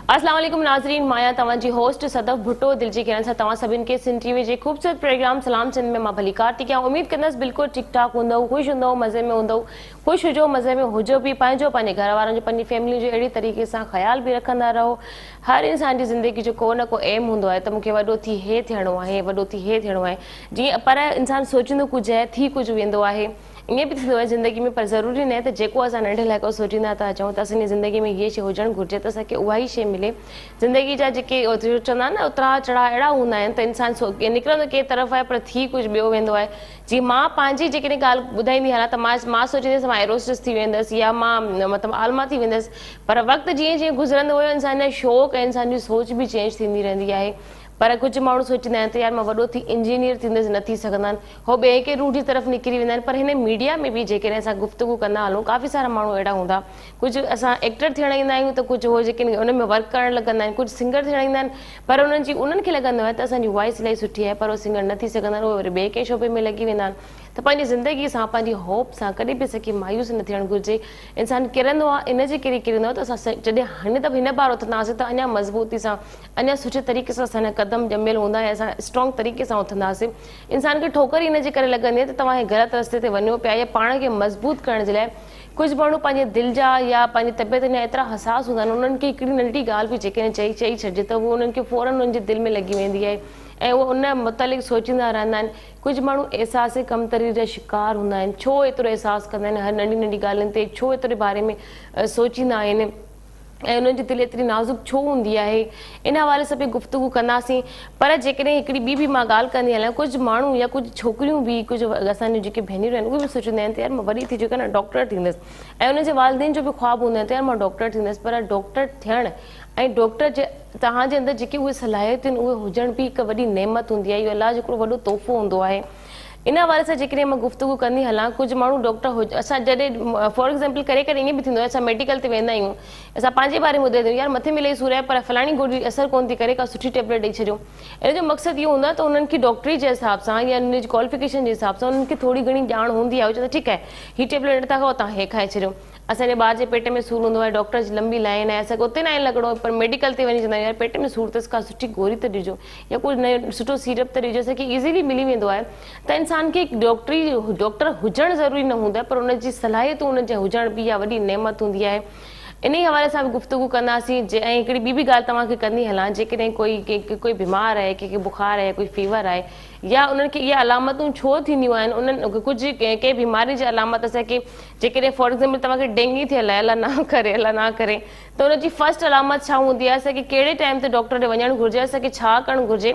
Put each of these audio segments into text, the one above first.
अस्सलाम वालेकुम नाज़रीन, माया तव्हांजी होस्ट सदफ भुट्टो दिल जी कहण सां तव्हां सभिनि खे सिंध टीवी जे ख़ूबसूरत प्रोग्राम सलाम सिंध में मां भलीकार थी कयां। उमेद कंदसि बिल्कुलु ठीक ठाक हूंदव, ख़ुशि हूंदव, मज़े में हूंदव, ख़ुशि हुजो, मज़े में हुजो बि, पंहिंजो पंहिंजे घर वारनि जो पंहिंजी फैमिली जो अहिड़ी तरीक़े सां ख़्याल बि रखंदा रहो। हर इंसान जी ज़िंदगी जो को न को एम हूंदो आहे त मूंखे वॾो थी हे थियणो आहे, वॾो थी हे थियणो आहे, जीअं पर इंसान सोचींदो कुझु आहे, थी कुझु वेंदो आहे। ईअं बि थींदो आहे ज़िंदगी में, पर ज़रूरी न आहे त जेको असां नंढे लाइक़ो सोचींदा था अचूं त असांजी ज़िंदगी में हीअ शइ हुजणु घुरिजे त असांखे उहा ई शइ मिले। ज़िंदगी जा जेके चवंदा आहिनि न उतराव चढ़ाव अहिड़ा हूंदा आहिनि त इंसानु निकिरंदो कंहिं तरफ़ आहे पर थी कुझु ॿियो वेंदो आहे। जीअं मां पंहिंजी जेकॾहिं ॻाल्हि ॿुधाईंदी हलां त मां सोचींदसि मां एरोस्टिस थी वेंदसि या मां मतिलबु आलमा थी वेंदसि, पर वक़्तु जीअं जीअं गुज़रंदो वियो इंसान जा शौक़ु ऐं इंसान जी सोच बि चेंज थींदी रहंदी आहे। पर कुझु माण्हू सोचींदा आहिनि त यार मां वॾो थी इंजीनियर थींदसि, न थी सघंदा आहिनि, हो ॿिए के रूट जी तरफ़ निकिरी वेंदा आहिनि। पर हिन मीडिया में बि जेकॾहिं असां गुफ़्तगू कंदा हलूं काफ़ी सारा माण्हू अहिड़ा हूंदा, कुझु असां एक्टर थियण ईंदा आहियूं त कुझु हो जेके उन में वर्क करणु लॻंदा आहिनि, कुझु सिंगर थियण ईंदा आहिनि, पर उन्हनि खे लॻंदो आहे त असांजी वॉइस इलाही सुठी आहे पर उहो सिंगर न थी सघंदा आहिनि, उहे वरी ॿिए कंहिं शोबे में लॻी वेंदा आहिनि। त पंहिंजी ज़िंदगी सां पंहिंजी होप सां कॾहिं बि असांखे मायूस न थियणु घुरिजे। इंसानु किरंदो आहे, इनजे करे किरंदो आहे त असां जॾहिं हिन बार उथंदासीं त अञा मज़बूती सां, अञा सुठे तरीक़े सां असांजा कदम ॼमियल हूंदा ऐं असां स्ट्रॉन्ग तरीक़े सां उथंदासीं। इंसान खे ठोकर ई इनजे करे लॻंदी आहे त तव्हां ग़लति रस्ते ते वञो पिया, या पाण खे मज़बूत करण जे लाइ कुझु माण्हू पंहिंजे दिलि जा या पंहिंजी तबियत जा एतिरा हसास हूंदा आहिनि, उन्हनि खे हिकिड़ी नंढी ॻाल्हि बि जेकॾहिं चई छॾिजे त उहो उन्हनि खे फ़ौरन उन्हनि जे दिलि में लॻी वेंदी आहे ऐं उहे उन मुतालिक़ सोचींदा रहंदा आहिनि। कुझु माण्हू अहसास कमतरी जा शिकार हूंदा आहिनि, छो एतिरो अहसासु कंदा आहिनि, हर नंढी नंढी ॻाल्हियुनि ते छो एतिरे बारे में सोचींदा आहिनि ऐं उन्हनि जी दिलि एतिरी नाज़ुक छो हूंदी आहे। इन हवाले सां बि गुफ़्तगू कंदासीं। पर जेकॾहिं हिकिड़ी ॿी बि मां ॻाल्हि कंदी हलां, कुझु माण्हू या कुझु छोकिरियूं बि, कुझु असांजूं जेके भेनरूं आहिनि उहे बि सोचींदा आहिनि त यार मां वॾी थी जेका न डॉक्टर थींदसि, ऐं उनजे वालिदेन जो बि ख़्वाबु हूंदो आहे त यार मां डॉक्टर थींदसि। पर डॉक्टर थियणु ऐं डॉक्टर जे तव्हांजे अंदरि जेके उहे सलाहियतूं आहिनि उहे हुजण बि हिकु वॾी नेमत हूंदी आहे, इहो अलाह जो हिकिड़ो वॾो तोहफ़ो हूंदो आहे। इन हवाले सां जेकॾहिं मां गुफ़्तगू कंदी हलां, कुझु माण्हू डॉक्टर असां जॾहिं फॉर एक्ज़ाम्पल करे ईअं बि थींदो आहे, असां मेडिकल ते वेंदा आहियूं, असां पंहिंजे बारे में ॿुधाईंदा आहियूं यार मथे में इलाही सूर आहे पर फलाणी गोरी असरु कोन थी करे, का सुठी टेबलेट ॾेई छॾियो। इन जो मक़सदु इहो हूंदो आहे त उन्हनि खे डॉक्टरी जे हिसाब सां या उन जी क्वालिफिकेशन जे हिसाब सां उन्हनि खे थोरी घणी ॼाण हूंदी आहे। चवंदा ठीकु आहे हीअ टेबलेट नथा खाओ, तव्हां हे खाए छॾियो। असांजे ॿार जे पेट में सूरु हूंदो आहे, डॉक्टर जी लंबी लाइन आहे, असांखे उते न लॻणो, पर मेडिकल ते वञी चवंदा आहियूं यार पेट में सूरु अथसि, का सुठी गोरी त ॾिजो या कुझु नयो सुठो सीरप त ॾिजो, असांखे ईज़ीली मिली वेंदो आहे। त इंसान खे डॉक्टर हुजणु ज़रूरी न हूंदो आहे, पर उनजी सलाहियतूं उनजे हुजण बि इहा वॾी नेमत हूंदी आहे। इन ई हवाले सां बि गुफ़्तगू कंदासीं। ऐं हिकिड़ी ॿी बि ॻाल्हि तव्हांखे कंदी हलां, जेकॾहिं कोई बीमार आहे, कंहिंखे बुखार आहे, कोई फीवर आहे, या उन्हनि खे इहे अलामतूं छो थींदियूं आहिनि, उन्हनि कुझु कंहिं बीमारी जी अलामत असांखे जेकॾहिं फॉर एक्ज़ाम्पल तव्हांखे डेंगी थियल आहे, अलाह न करे त उनजी फस्ट अलामत छा हूंदी आहे, असांखे कहिड़े टाइम ते डॉक्टर ॾे वञणु घुरिजे, असांखे छा करणु घुरिजे।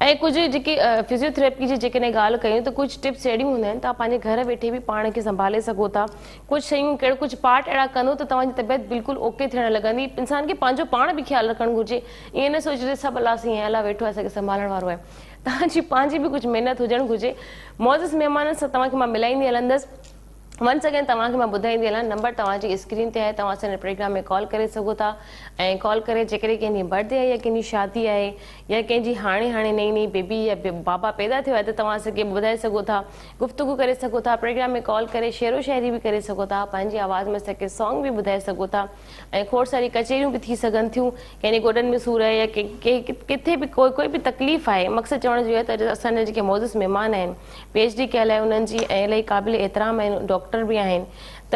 ऐं कुझु जेकी फिज़ियोथेरेपी जी जेकॾहिं ॻाल्हि कयूं त कुझु टिप्स अहिड़ियूं हूंदियूं आहिनि तव्हां पंहिंजे घर वेठे बि पाण खे संभाले सघो था। कुझु शयूं कुझु पार्ट अहिड़ा कंदो त तव्हांजी तबियत बिल्कुलु ओके थियणु लॻंदी। इंसान खे पंहिंजो पाण बि ख़्यालु रखणु घुरिजे, ईअं न सोचिजे सभु अलाह सां ईअं अलाह वेठो आहे असांखे संभालण वारो आहे। तव्हांजी पंहिंजी बि कुझु महिनत हुजणु घुरिजे। मौज़ूस महिमाननि सां तव्हांखे मां मिलाईंदी हलंदसि। वंस अगेन तव्हांखे मां ॿुधाईंदी हलां, नंबर तव्हांजी स्क्रीन ते आहे, तव्हां असांजे प्रोग्राम में कॉल करे सघो था। ऐं कॉल करे जेकॾहिं कंहिंजी बर्थडे आहे या कंहिंजी शादी आहे या कंहिंजी हाणे नई बेबी या बाबा पैदा थियो आहे त तव्हां असांखे ॿुधाए सघो था, गुफ़्तगू करे सघो था, प्रोग्राम में कॉल करे शेरो शाइरी बि करे सघो था, पंहिंजी आवाज़ में असांखे सॉन्ग बि ॿुधाए सघो था। ऐं खोड़ सारी कचेरियूं बि थी सघनि थियूं, कंहिंजे गोॾनि में सूरु आहे या किथे बि कोई बि तकलीफ़ आहे। मक़सदु चवण जो आहे त असांजा जेके मौज़ूस महिमान आहिनि, PhD कयल आहे उन्हनि जी, ऐं इलाही क़ाबिल एतिराम आहिनि, डॉक्टर बि आहिनि, त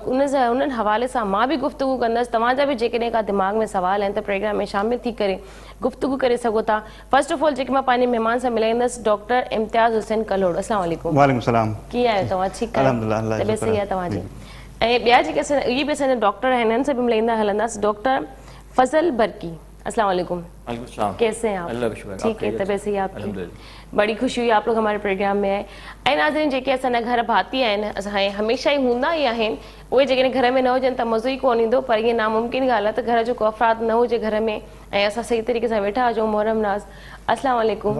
उन्हनि हवाले सां मां बि गुफ़्तगू कंदसि। तव्हांजा बि जेकॾहिं का दिमाग़ में सवाल आहिनि त प्रोग्राम में शामिल थी करे गुफ़्तगू करे सघो था। फर्स्ट ऑफ ऑल जेके मां पंहिंजे महिमान सां मिलाईंदसि, डॉक्टर इम्तियाज़ हुसैन कलोड़, अस्सलाम वालेकुम। वालेकुम सलाम। कीअं आहियो तव्हां? ठीकु आहे, तबियत सही आहे तव्हांजी? ऐं ॿिया जेके इहे बि असांजा डॉक्टर आहिनि, हिननि सां बि मिलाईंदा हलंदासीं। डॉक्टर फज़ल बरकी, अस्सलाम वालेकुम। कैसे हैं आप? ठीक है, तबियत सही है आपकी? बड़ी खुशी हुई आप लोग हमारे प्रोग्राम में आए। ऐं नाज़रीन जेके असांजा घर भाती आहिनि, असां हमेशह ई हूंदा ई आहिनि, उहे जेकॾहिं घर में न हुजनि त मज़ो ई कोन ईंदो। पर ईअं नामुमकिन ॻाल्हि आहे त घर जो को अफ़राद न हुजे घर में ऐं असां सही तरीक़े सां वेठा हुजूं। मोहरम नाज़, अस्सलाम वालेकुम।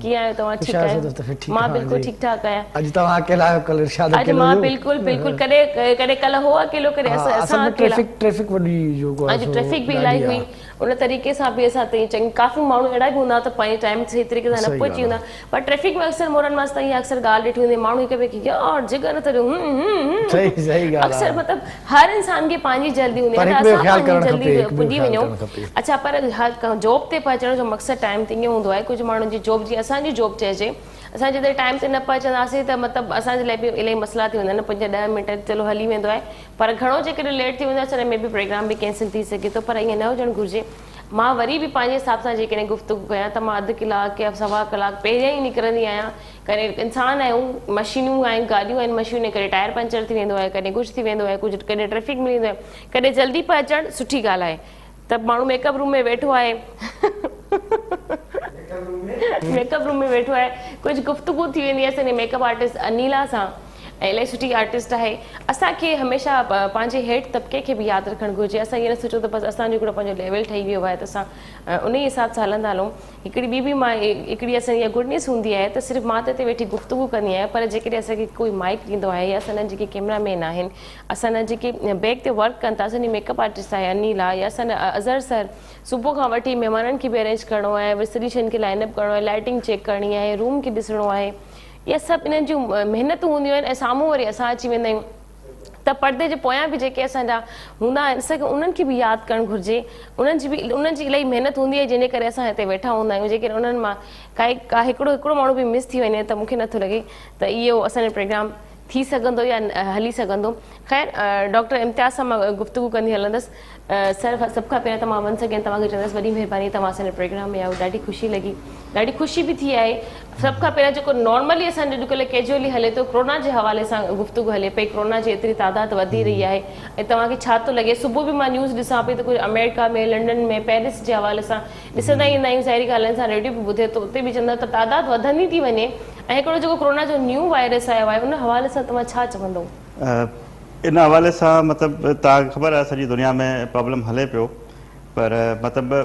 कीअं आहियो तव्हां? ठीकु आहियो? मां बिल्कुलु ठीकु ठाक आहियां। अॼु तव्हां अकेला आहियो, कल इरशाद अकेलो? मां बिल्कुलु कॾहिं कल हो अकेलो, कॾहिं असां ट्रैफिक वॾी जो अॼु ट्रैफिक बि इलाही हुई, उन तरीक़े सां बि असां ताईं चङी काफ़ी माण्हू अहिड़ा बि हूंदा त पंहिंजे टाइम सही तरीक़े सां न सही पहुची ॻाल्हि हूंदा पर ट्रैफिक में अक्सर मोड़नि मां ताईं अक्सर ॻाल्हि ॾिठी हूंदी माण्हू हिक ॿिए खे यार जिगर त सही ॻाल्हि अक्सर आहे मतिलबु हर इंसान खे पंहिंजी जल्दी हूंदी पर आहे हिकु ॿियो त ख़्यालु असां करणु पंहिंजी खपे, जल्दी हिकु ॿियो पुॼी ख़्यालु वञूं करणु खपे। अच्छा पर जॉब ते पहुचण जो मक़सदु टाइम ते ईअं हूंदो आहे कुझु माण्हुनि जी जॉब जीअं असांजी जॉब चइजे असां जिते टाइम ते न पहुचंदासीं त मतिलबु असांजे लाइ बि इलाही मसइला थी वेंदा आहिनि 5-10 मिंट चलो हली वेंदो आहे पर घणो जेकॾहिं लेट थी वेंदो आहे तॾहिं में बि प्रोग्राम बि कैंसिल थी सघे थो पर ईअं न हुजणु घुरिजे मां वरी बि पंहिंजे हिसाब सां जेकॾहिं गुफ़्तगू कयां त मां अधु कलाक या सवा कलाक पहिरियों ई निकिरंदी आहियां कॾहिं इंसान आहियूं मशीनूं आहिनि गाॾियूं आहिनि मशीनूं कॾहिं टायर पंचर थी वेंदो आहे कॾहिं कुझु थी वेंदो आहे कुझु कॾहिं ट्रैफिक मिली वेंदो आहे कॾहिं जल्दी पहुचणु सुठी ॻाल्हि आहे त माण्हू मेकअप रूम में वेठो आहे मेकअप रूम में वेठो आहे कुझु गुफ़्तगू थी वेंदी आहे असांजे मेकअप आर्टिस्ट अनिला सां ऐं इलाही सुठी आर्टिस्ट आहे असांखे हमेशह पंहिंजे हेठि तबिके खे बि यादि रखणु घुरिजे असां ईअं न सोचो त बसि असांजो हिकिड़ो पंहिंजो लेवल ठही वियो आहे त असां उन ई हिसाब सां हलंदा हलूं हिकिड़ी ॿी बि मां हिकिड़ी असांजी गुडनेस हूंदी आहे त सिर्फ़ु मां त हिते वेठी गुफ़्तगू कंदी आहियां पर जेकॾहिं असांखे कोई माइक ॾींदो आहे या असांजा जेके कैमरामैन आहिनि असांजा जेके बैक ते वर्क कनि था असांजी मेकअप आर्टिस्ट आहे अनिला या असांजा अज़हर सर सुबुह खां वठी महिमाननि खे बि अरेंज करिणो आहे विसरी शयुनि खे लाइनअप करिणो आहे लाइटिंग चेक करणी आहे रूम खे ॾिसणो आहे इहे सभु इन्हनि जूं महिनतूं हूंदियूं आहिनि ऐं साम्हूं वरी असां अची वेंदा आहियूं त पर्दे जे पोयां बि जेके असांजा हूंदा आहिनि असांखे उन्हनि खे बि यादि करणु घुरिजे उन्हनि जी इलाही महिनत हूंदी आहे जंहिंजे करे असां हिते वेठा हूंदा आहियूं जेकॾहिं उन्हनि मां हिकिड़ो माण्हू बि मिस थी वञे त मूंखे नथो लॻे त इहो असांजो प्रोग्राम थी सघंदो या हली सघंदो ख़ैर डॉक्टर इम्तियाज़ सां मां गुफ़्तगू कंदी हलंदसि सर सभ खां पहिरियों त मां वंस अगेन तव्हांखे चवंदसि वॾी महिरबानी तव्हां असांजे प्रोग्राम में आयो ॾाढी ख़ुशी लॻी ॾाढी ख़ुशी बि थी आहे सभ खां पहिरियों जेको नॉर्मली असांजो अॼुकल्ह कैजुअली हले थो कोरोना जे हवाले सां गुफ़्तगू हले पई कोरोना जी एतिरी तादाद वधी रही आहे ऐं तव्हांखे छा थो लॻे सुबुह बि मां न्यूज़ ॾिसां पई त कुझु अमेरिका में लंडन में पेरिस जे हवाले सां ॾिसंदा ईंदा आहियूं ज़ाहिरी ॻाल्हि सां रेडियो बि ॿुधे थो उते बि चवंदा त तादाद वधंदी थी वञे ऐं हिकिड़ो जेको कोरोना जो न्यू वायरस आयो आहे उन हवाले सां तव्हां छा चवंदव इन हवाले सां मतिलबु तव्हांखे ख़बर आहे सॼी दुनिया में प्रॉब्लम हले पियो पर मतिलबु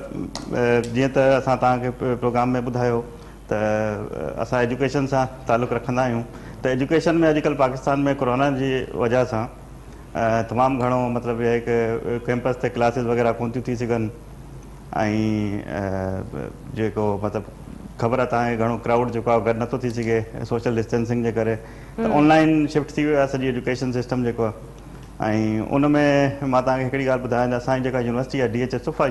जीअं त असां तव्हांखे प्रोग्राम में ॿुधायो त असां एजुकेशन सां तालुक़ु रखंदा आहियूं त एजुकेशन में अॼुकल्ह पाकिस्तान में कोरोना जी वजह सां तमामु घणो मतिलबु इहो आहे की कैंपस ते क्लासिस वग़ैरह कोन थियूं थी सघनि ऐं जेको मतिलबु ख़बर आहे तव्हांखे घणो क्राउड जेको आहे गॾु नथो थी सघे सोशल डिस्टेंसिंग जे करे त ऑनलाइन शिफ्ट थी वियो आहे सॼी एजुकेशन सिस्टम जेको आहे ऐं उन में मां तव्हांखे हिकिड़ी ॻाल्हि ॿुधायां त असांजी जेका यूनिवर्सिटी आहे DH सफ़ा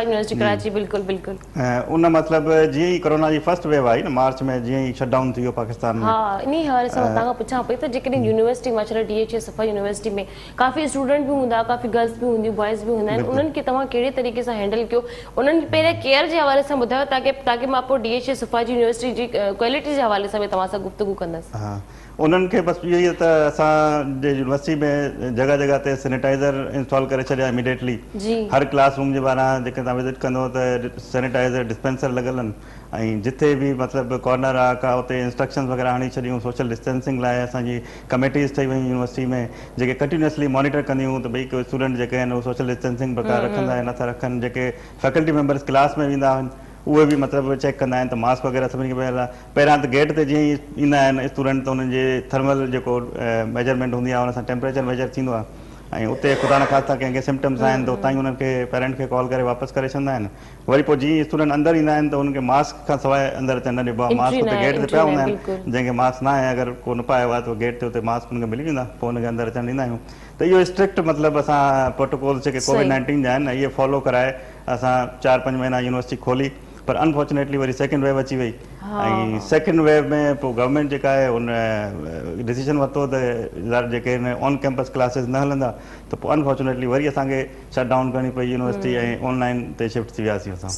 यूनिवर्सिटी कराची बिल्कुलु उन मतिलबु जीअं ई कोरोना जी फर्स्ट वेव आई न मार्च में जीअं ई शटडाउन थी वियो पाकिस्तान में हा इन हवाले सां तव्हां खां पुछां पई त जेकॾहिं यूनिवर्सिटी मां छॾे DH सफ़ा यूनिवर्सिटी में काफ़ी स्टूडेंट बि हूंदा काफ़ी गर्ल्स बि हूंदियूं बॉइज़ बि हूंदा आहिनि उन्हनि खे तव्हां कहिड़े तरीक़े सां हैंडल कयो उन्हनि खे पहिरियों केयर जे हवाले सां ॿुधायो ताकी मां पोइ DH सफ़ा जी यूनिवर्सिटी जी क्वालिटी जे हवाले सां बि तव्हां सां गुफ़्तगू कंदसि हा उन्हनि खे बसि इहो ई त असांजे यूनिवर्सिटी में जॻह जॻह ते सैनिटाइज़र इंस्टॉल करे छॾिया इमीडिएटली हर क्लास रूम जे ॿाहिरां जेके तव्हां विज़िट कंदो त सैनिटाइज़र डिस्पेंसर लॻल आहिनि ऐं जिथे बि मतिलबु कॉर्नर आहे का उते इंस्ट्रक्शन्स वग़ैरह हणी छॾियूं सोशल डिस्टेंसिंग लाइ असांजी कमेटीज़ ठही वयूं यूनिवर्सिटी में जेके कंटिन्यूअसली मॉनिटर कंदियूं त भई स्टूडेंट जेके आहिनि उहे सोशल डिस्टेंसिंग प्रकार रखंदा आहिनि नथा रखनि जेके फैकल्टी मेंबर्स क्लास में वेंदा आहिनि उहे बि मतिलबु चेक कंदा आहिनि त मास्क वग़ैरह सभिनी खे पहिरियां त गेट ते जीअं ई ईंदा आहिनि स्टूडेंट त उन्हनि जे थर्मल जेको मेजरमेंट हूंदी आहे उन सां टेम्परेचर मेजर थींदो आहे ऐं उते ख़ुदा न ख़ासिता कंहिंखे सिम्टम्स आहिनि त उतां ई उन्हनि खे पेरेंट खे कॉल करे वापसि करे छॾींदा आहिनि वरी पोइ जीअं स्टूडेंट अंदरि ईंदा आहिनि त उन्हनि खे मास्क खां सवाइ अंदरि अचणु न ॾिबो आहे मास्क उते गेट ते पिया हूंदा आहिनि जंहिंखे मास्क न आहे अगरि को न पायो आहे त गेट ते उते मास्क हुनखे मिली वेंदा पोइ हुनखे अंदरि अचणु ॾींदा आहियूं त इहो स्ट्रिक्ट मतिलबु असां प्रोटोकॉल्स जेके कोविड-19 जा आहिनि इहे फॉलो कराए असां 4-5 महीना यूनिवर्सिटी खोली पर अनफॉर्चुनेटली वरी सेकेंड वेव अची वई ऐं सेकेंड वेव में पोइ गवर्नमेंट जेका आहे उन डिसीजन वरितो त जेके ऑन कैंपस क्लासिस न हलंदा त पोइ अनफॉर्चुनेटली वरी असांखे शट डाउन करणी पई यूनिवर्सिटी ऐं ऑनलाइन ते शिफ्ट थी वियासीं असां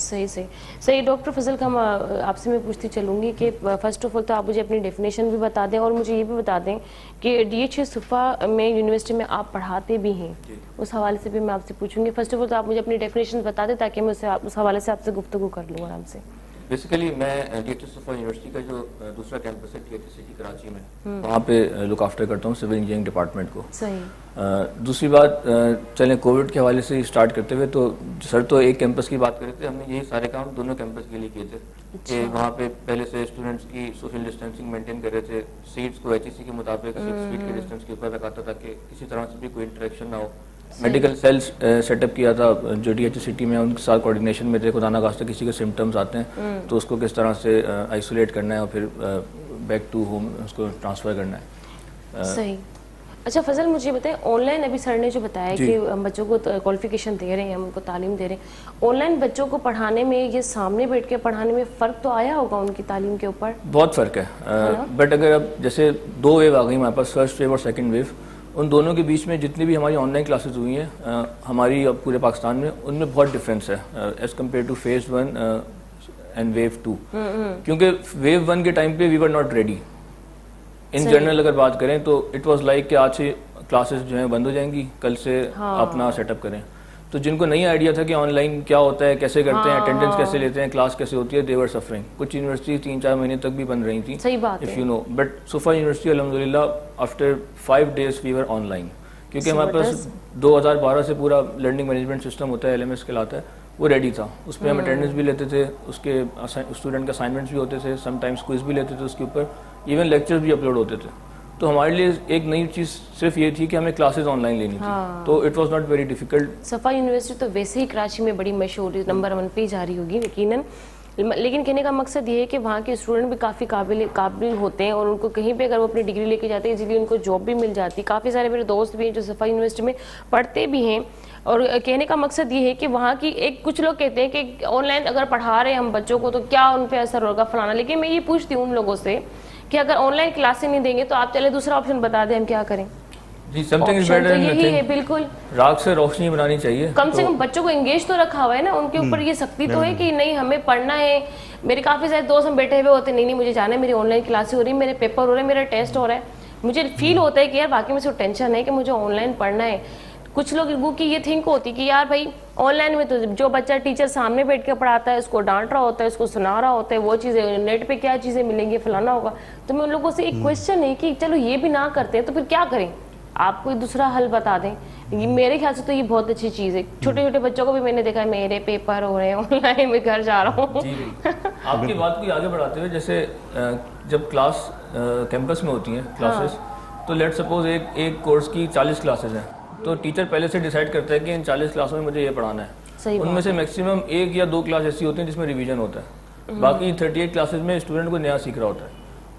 सही डॉक्टर फजल का मैं आपसे मैं पूछती चलूँगी कि फर्स्ट ऑफ ऑल तो आप मुझे अपनी डेफिनेशन भी बता दें और मुझे ये भी बता दें कि DH सफ़ा में यूनिवर्सिटी में आप पढ़ाते भी हैं उस हवाले से भी मैं आपसे पूछूंगी फर्स्ट ऑफ ऑल तो आप मुझे अपनी डेफिनेशन बता दें ताकि मैं उस हवाले से आपसे गुफ्तगू कर लूँ आराम से बेसिकली मैं DH सफ़ा यूनिवर्सिटी का जो दूसरा कैंपस है TH सिटी कराची में वहाँ पे लुक आफ्टर करता हूँ सिविल इंजीनियरिंग डिपार्टमेंट को सही दूसरी बात चलें कोविड के हवाले से स्टार्ट करते हुए तो सर तो एक कैंपस की बात कर रहे थे हमने यही सारे काम दोनों कैंपस के लिए किए थे कि वहाँ पे पहले से स्टूडेंट्स की सोशल डिस्टेंसिंग मेंटेन कर रहे थे सीट्स को HEC के मुताबिक 6 फीट के डिस्टेंस के ऊपर रखा था ताकि किसी तरह से भी कोई इंटरेक्शन ना हो मेडिकल सेल्स सेटअप किया था जो DHCT में, उनके साथ कोऑर्डिनेशन में थे। खुदा ना खास्ता किसी के सिम्टम्स आते हैं तो उसको किस तरह से आइसोलेट करना है और फिर बैक टू होम उसको ट्रांसफ़र करना है। सही। अच्छा फजल, मुझे बताएं, ऑनलाइन अभी सर ने जो बताया कि हम बच्चों को क्वालिफिकेशन दे रहे हैं, हम उनको तालीम दे रहे हैं, ऑनलाइन बच्चों को पढ़ाने में, ये सामने बैठ के पढ़ाने में फ़र्क तो आया होगा उनकी तालीम के ऊपर? बहुत फ़र्क है, बट अगर अब जैसे 2 वेव आ गई हमारे पास, फर्स्ट वेव और सेकंड वेव, उन दोनों के बीच में जितनी भी हमारी ऑनलाइन क्लासेस हुई हैं हमारी अब पूरे पाकिस्तान में, उनमें बहुत डिफरेंस है as compare to phase 1 and wave 2। क्योंकि वेव 1 के टाइम पे we were not ready. In general अगर बात करें तो इट वाज लाइक कि आज से क्लासेस जो हैं बंद हो जाएंगी, कल से अपना सेटअप करें। तो जिनको नहीं आइडिया था कि ऑनलाइन क्या होता है, कैसे करते हैं, अटेंडेंस कैसे लेते हैं, क्लास कैसे होती है, दे वर सफरिंग। कुछ यूनिवर्सिटी 3-4 महीने तक भी बंद रही थी, सही बात है, इफ यू नो। बट सोफा यूनिवर्सिटी अल्हम्दुलिल्लाह after 5 days we were online, क्योंकि हमारे पास 2012 से पूरा लर्निंग मैनेजमेंट सिस्टम होता है, LMS कहलाता है, वो रेडी था। उस पर हम अटेंडेंस भी लेते थे, उसके स्टूडेंट के असाइनमेंट्स भी होते थे, समटाइम्स क्विज भी लेते थे उसके ऊपर, इवन लेक्चर्स भी अपलोड होते थे। तो हमारे लिए एक नई चीज़ सिर्फ ये थी कि हमें क्लासेस ऑनलाइन लेनी थी, तो it was not very difficult. सफ़ा यूनिवर्सिटी तो वैसे ही कराची में बड़ी मशहूर, नंबर 1 पे जा रही होगी यकीनन, लेकिन कहने का मकसद ये है कि वहाँ के स्टूडेंट भी काफ़ी काबिल होते हैं और उनको कहीं पे अगर वो अपनी डिग्री लेके जाते हैं इजीली उनको जॉब भी मिल जाती है। काफ़ी सारे मेरे दोस्त भी हैं जो सफ़ा यूनिवर्सिटी में पढ़ते भी हैं, और कहने का मकसद ये है कि वहाँ की एक, कुछ लोग कहते हैं कि ऑनलाइन अगर पढ़ा रहे हैं हम बच्चों को तो क्या उन पर असर होगा फलाना, लेकिन मैं ये पूछती हूँ उन लोगों से कि अगर ऑनलाइन क्लासें नहीं देंगे तो आप चले दूसरा ऑप्शन बता दें, हम क्या करें? जी, समथिंग इज बेटर देन यही है, नथिंग। बिल्कुल राख से रोशनी बनानी चाहिए, कम से कम बच्चों को एंगेज तो रखा हुआ है ना, उनके ऊपर ये सख्ती तो है कि नहीं हमें पढ़ना है। मेरे काफ़ी सारे दोस्त हम बैठे हुए होते हैं, नहीं मुझे जाना है, मेरी ऑनलाइन क्लासेस हो रही है, मेरे पेपर हो रहे हैं, मेरा टेस्ट हो रहा है, मुझे फील होता है कि यार बाकी मुझे टेंशन है कि मुझे ऑनलाइन पढ़ना है। कुछ लोगों की ये थिंक होती कि यार भाई ऑनलाइन में तो जो बच्चा टीचर सामने बैठ के पढ़ाता है, उसको डांट रहा होता है, उसको सुना रहा होता है, वो चीज़ें नेट पे क्या चीज़ें मिलेंगी, फलाना होगा। तो मैं उन लोगों से एक क्वेश्चन है कि चलो ये भी ना करते हैं तो फिर क्या करें, आप कोई दूसरा हल बता दें। ये मेरे ख्याल से तो ये बहुत अच्छी चीज़ है। छोटे छोटे बच्चों को भी मैंने देखा है, मेरे पेपर हो रहे हैं ऑनलाइन, में घर जा रहा हूँ। आपकी बात को आगे बढ़ाते हुए, जैसे जब क्लास कैंपस में होती हैं क्लासेस, तो लेट सपोज एक कोर्स की 40 क्लासेस हैं, तो टीचर पहले से डिसाइड करता है कि इन 40 क्लासों में मुझे ये पढ़ाना है। उनमें से मैक्सिमम 1 या 2 क्लास ऐसी होती हैं जिसमें रिवीजन होता है, बाकी 38 क्लासेस में स्टूडेंट को नया सीख रहा होता है।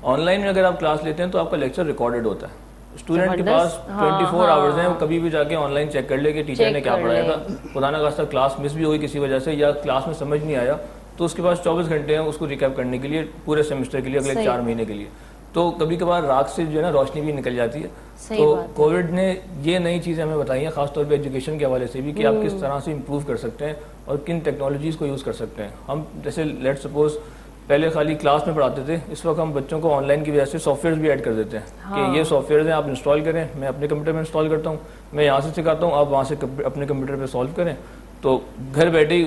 ऑनलाइन में अगर आप क्लास लेते हैं तो आपका लेक्चर रिकॉर्डेड होता है, स्टूडेंट के पास 24 आवर्स हैं, वो कभी भी जाके ऑनलाइन चेक कर ले कि टीचर ने क्या पढ़ाया था। खुदा ना खास्ता क्लास मिस भी हुई किसी वजह से, या क्लास में समझ नहीं आया, तो उसके पास 24 घंटे हैं उसको रिकैप करने के लिए, पूरे सेमेस्टर के लिए, अगले 4 महीने के लिए। तो कभी कभार राख से जो है ना रोशनी भी निकल जाती है। तो कोविड ने ये नई चीज़ें हमें बताई हैं, खासतौर पे एजुकेशन के हवाले से भी, कि आप किस तरह से इम्प्रूव कर सकते हैं और किन टेक्नोलॉजीज़ को यूज़ कर सकते हैं। हम जैसे लेट सपोज पहले खाली क्लास में पढ़ाते थे, इस वक्त हम बच्चों को ऑनलाइन की वजह से सॉफ्टवेयर भी ऐड कर देते हैं कि ये सॉफ्टवेयर हैं, आप इंस्टॉल करें, मैं अपने कंप्यूटर में इंस्टॉल करता हूँ, मैं यहाँ से सिखाता हूँ, आप वहाँ से अपने कंप्यूटर पर सॉल्व करें। तो घर बैठे ही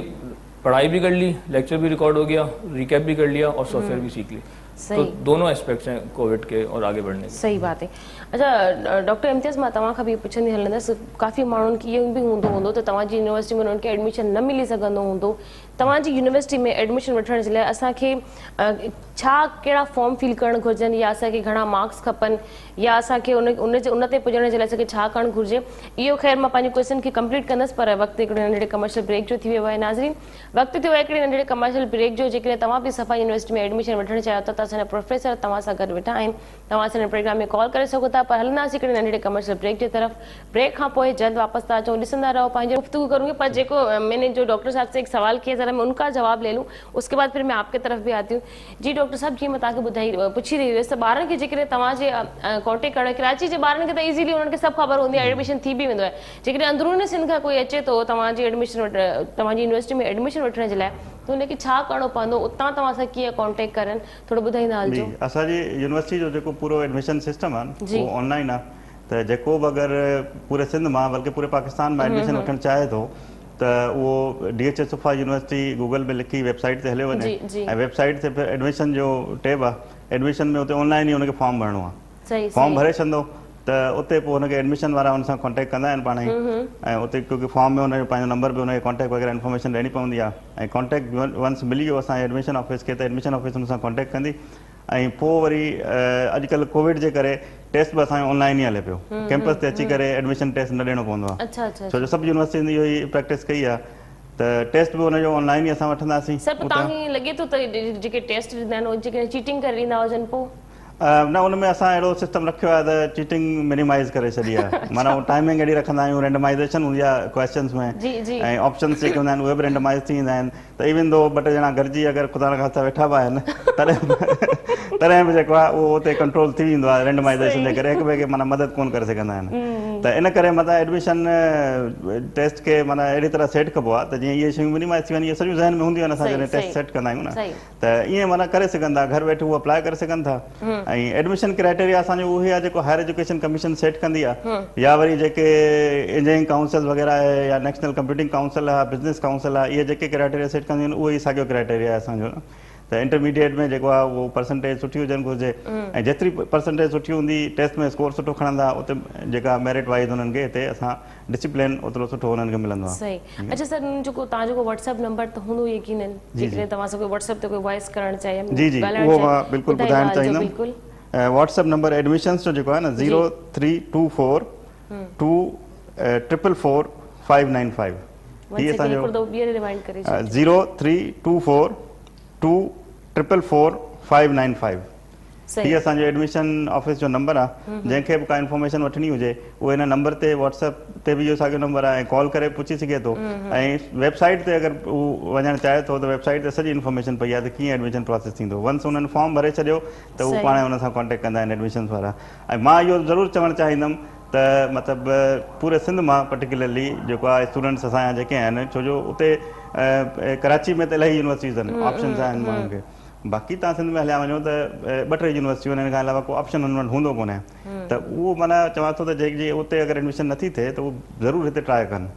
पढ़ाई भी कर ली, लेक्चर भी रिकॉर्ड हो गया, रिकैप भी कर लिया और सॉफ्टवेयर भी सीख ली। तो दोनों एस्पेक्ट्स हैं कोविड के और आगे बढ़ने के। सही बात है। अच्छा डॉक्टर इम्तियाज़, मां तव्हां खां बि पुछंदी हलंदसि, काफ़ी माण्हुनि खे इहो बि हूंदो त तव्हांजी यूनिवर्सिटी में उन्हनि खे एडमिशन न मिली सघंदो हूंदो, तव्हांजी यूनिवर्सिटी में एडमिशन वठण जे लाइ असांखे छा कहिड़ा फॉर्म फिल करणु घुरिजनि, या असांखे घणा मार्क्स खपनि, या असांखे उन ते पुॼण जे लाइ असांखे छा करणु घुरिजे? इहो ख़ैर मां पंहिंजे क्वेश्चन खे कंप्लीट कंदसि, पर वक़्तु हिकिड़े नंढड़े कमर्शियल ब्रेक जो थी वियो आहे। नाज़रीन, वक़्तु थियो आहे हिकिड़े नंढड़े कमर्शियल ब्रेक जो। जेकॾहिं तव्हां बि सफ़ा यूनिवर्सिटी में एडमिशन वठणु चाहियो था त असांजा प्रोफेसर तव्हां सां गॾु वेठा आहिनि, तव्हां असांजे प्रोग्राम में कॉल करे सघो था। पर हलंदासीं हिकिड़े नंढड़े कमर्शियल ब्रेक जे तरफ़। ब्रेक खां पोइ जल्द वापस था अचूं, ॾिसंदा रहो, पंहिंजो गुफ्तगू करूँगी। पर जेको मैंने जो डॉक्टर साहब से एक सवाल किया, ज़रा मैं उनका जवाब ले लूँ, उसके बाद फिर मैं आपके तरफ भी आती हूँ। जी डॉक्टर साहब, जीअं मां तव्हांखे पुछी रही हुयसि त ॿारनि खे जेकॾहिं तव्हांजे कॉन्टेक्ट करणु, कराची जे ॿारनि खे त ईज़ीली उन्हनि खे सभु ख़बर हूंदी आहे, एडमिशन थी बि वेंदो आहे। जेकॾहिं अंदरूनी सिंध खां कोई अचे थो तव्हांजी यूनिवर्सिटी में एडमिशन वठण जे लाइ, त हुनखे छा करिणो पवंदो, उतां तव्हां सां कीअं कॉन्टेक्ट करनि, थोरो ॿुधाईंदा हलिजो। असांजी यूनिवर्सिटी जो जेको पूरो एडमिशन सिस्टम आहे उहो ऑनलाइन आहे, त जेको बि अगरि पूरे सिंध मां बल्कि पूरे पाकिस्तान में एडमिशन वठणु चाहे थो त उहो DHS सफ़ा यूनिवर्सिटी गूगल में लिखी वेबसाइट ते हले वञे, ऐं वेबसाइट ते फिर एडमिशन जो टैब आहे, एडमिशन में उते ऑनलाइन ई हुनखे फॉर्म भरिणो आहे। फॉर्म भरे छॾंदो त उते पोइ हुनखे एडमिशन वारा हुन सां कॉन्टेक्ट कंदा आहिनि पाण ई, ऐं उते क्योंकि फॉर्म में हुनजो पंहिंजो नंबर बि हुनखे कॉन्टेक्ट वग़ैरह इन्फॉर्मेशन ॾियणी पवंदी आहे, ऐं कॉन्टेक्ट वंस मिली वियो असांजे एडमिशन ऑफिस खे, त एडमिशन ऑफिस हुन सां कॉन्टेक्ट कंदी ऐं पोइ वरी अॼुकल्ह कोविड जे करे टेस्ट बि असांजो ऑनलाइन ई हले पियो, कैंपस ते अची करे एडमिशन टेस्ट न ॾियणो पवंदो आहे। अच्छा अच्छा छो जो सभु यूनिवर्सिटी इहो ई प्रैक्टिस कई आहे त टेस्ट बि हुनजो ऑनलाइन ई असां वठंदासीं। सर तव्हांखे लॻे थो त जेके टेस्ट ॾींदा आहिनि उहे जेके चीटिंग करे ॾींदा हुजनि पोइ न उनमें असां अहिड़ो सिस्टम रखियो आहे त चीटिंग मिनिमाइज़ करे छॾी आहे। माना उहो टाइमिंग अहिड़ी रखंदा आहियूं, रेंडमाइज़ेशन हूंदी आहे क्वेश्चन्स में ऐं ऑप्शन्स जेके हूंदा आहिनि उहे बि रेंडमाइज़ थी ईंदा आहिनि। त इवन दो ॿ टे ॼणा गॾिजी अगरि ख़ुदा न ख़ास्ता वेठा बि आहिनि तॾहिं बि जेको आहे उहो उते कंट्रोल थी वेंदो आहे रेंडमाइज़ेशन जे करे, हिक ॿिए खे माना मदद कोन करे सघंदा आहिनि। त इन करे मतिलबु एडमिशन टेस्ट खे माना अहिड़ी तरह सेट कबो आहे त जीअं इहे शयूं मिनिमाइज़ थी वञनि, इहे सॼियूं ज़हन में हूंदियूं आहिनि असां जॾहिं टेस्ट सेट कंदा आहियूं न, त ईअं माना करे सघनि था, घर वेठे उहो अप्लाई करे सघनि था। ऐं एडमिशन क्राइटेरिया असांजो उहो ई आहे जेको हायर एजुकेशन कमीशन सेट कंदी आहे, या वरी जेके इंजीनियरिंग काउंसिल वग़ैरह आहे या नेशनल कंप्यूटिंग काउंसिल आहे, बिज़नेस काउंसिल आहे, इहे जेके क्राइटेरिया सेट कंदियूं आहिनि उहो ई साॻियो क्राइटेरिया आहे असांजो। त इंटरमीडिएट में जेको आहे उहो परसेंटेज सुठी हुजणु घुरिजे, ऐं जेतिरी परसेंटेज सुठी हूंदी, टेस्ट में स्कोर सुठो खणंदा, उते जेका मेरिट वाइज़ हुननि खे हिते असां डिसिप्लिन ओतिरो सुठो हुननि खे मिलंदो आहे। सही। अच्छा सर, जेको तव्हां जेको व्हाट्सएप नंबर त हूंदो यकीनन, जेकॾहिं तव्हां सां कोई व्हाट्सएप ते कोई वॉइस करणु चाहे, जी जी उहो मां बिल्कुलु ॿुधाइणु चाहींदुमि। व्हाट्सएप नंबर एडमिशन्स जो जेको आहे न 0324 244 595, हीअ असांजो 0324 244 595, हीअ असांजो एडमिशन ऑफिस जो नंबर आहे। जंहिंखे बि का इंफॉर्मेशन वठणी हुजे उहे हिन नंबर ते व्हाट्सएप ते बि इहो साॻियो नंबर आहे, ऐं कॉल करे पुछी सघे थो। ऐं वेबसाइट ते अगरि उहो वञणु चाहे थो त वेबसाइट ते सॼी इंफॉर्मेशन पई आहे त कीअं एडमिशन प्रोसेस थींदो। वंस उन्हनि फॉर्म भरे छॾियो त उहो पाण हुन सां कॉन्टेक्ट कंदा आहिनि एडमिशन वारा। ऐं मां इहो ज़रूरु चवणु चाहींदुमि त मतिलबु पूरे सिंध मां पर्टिकुलरली जेको आहे स्टूडेंट्स असांजा जेके आहिनि, छो जो उते कराची में त इलाही यूनिवर्सिटीज़ आहिनि, ऑप्शन्स आहिनि माण्हुनि खे। बाक़ी तव्हां सिंध में हलिया वञो त 2-3 यूनिवर्सिटियूं आहिनि, हिन खां अलावा को ऑप्शन हुन वटि हूंदो कोन्हे। त उहो माना चवां थो त जेके उते अगरि एडमिशन नथी थिए त उहो ज़रूरु हिते ट्राई कनि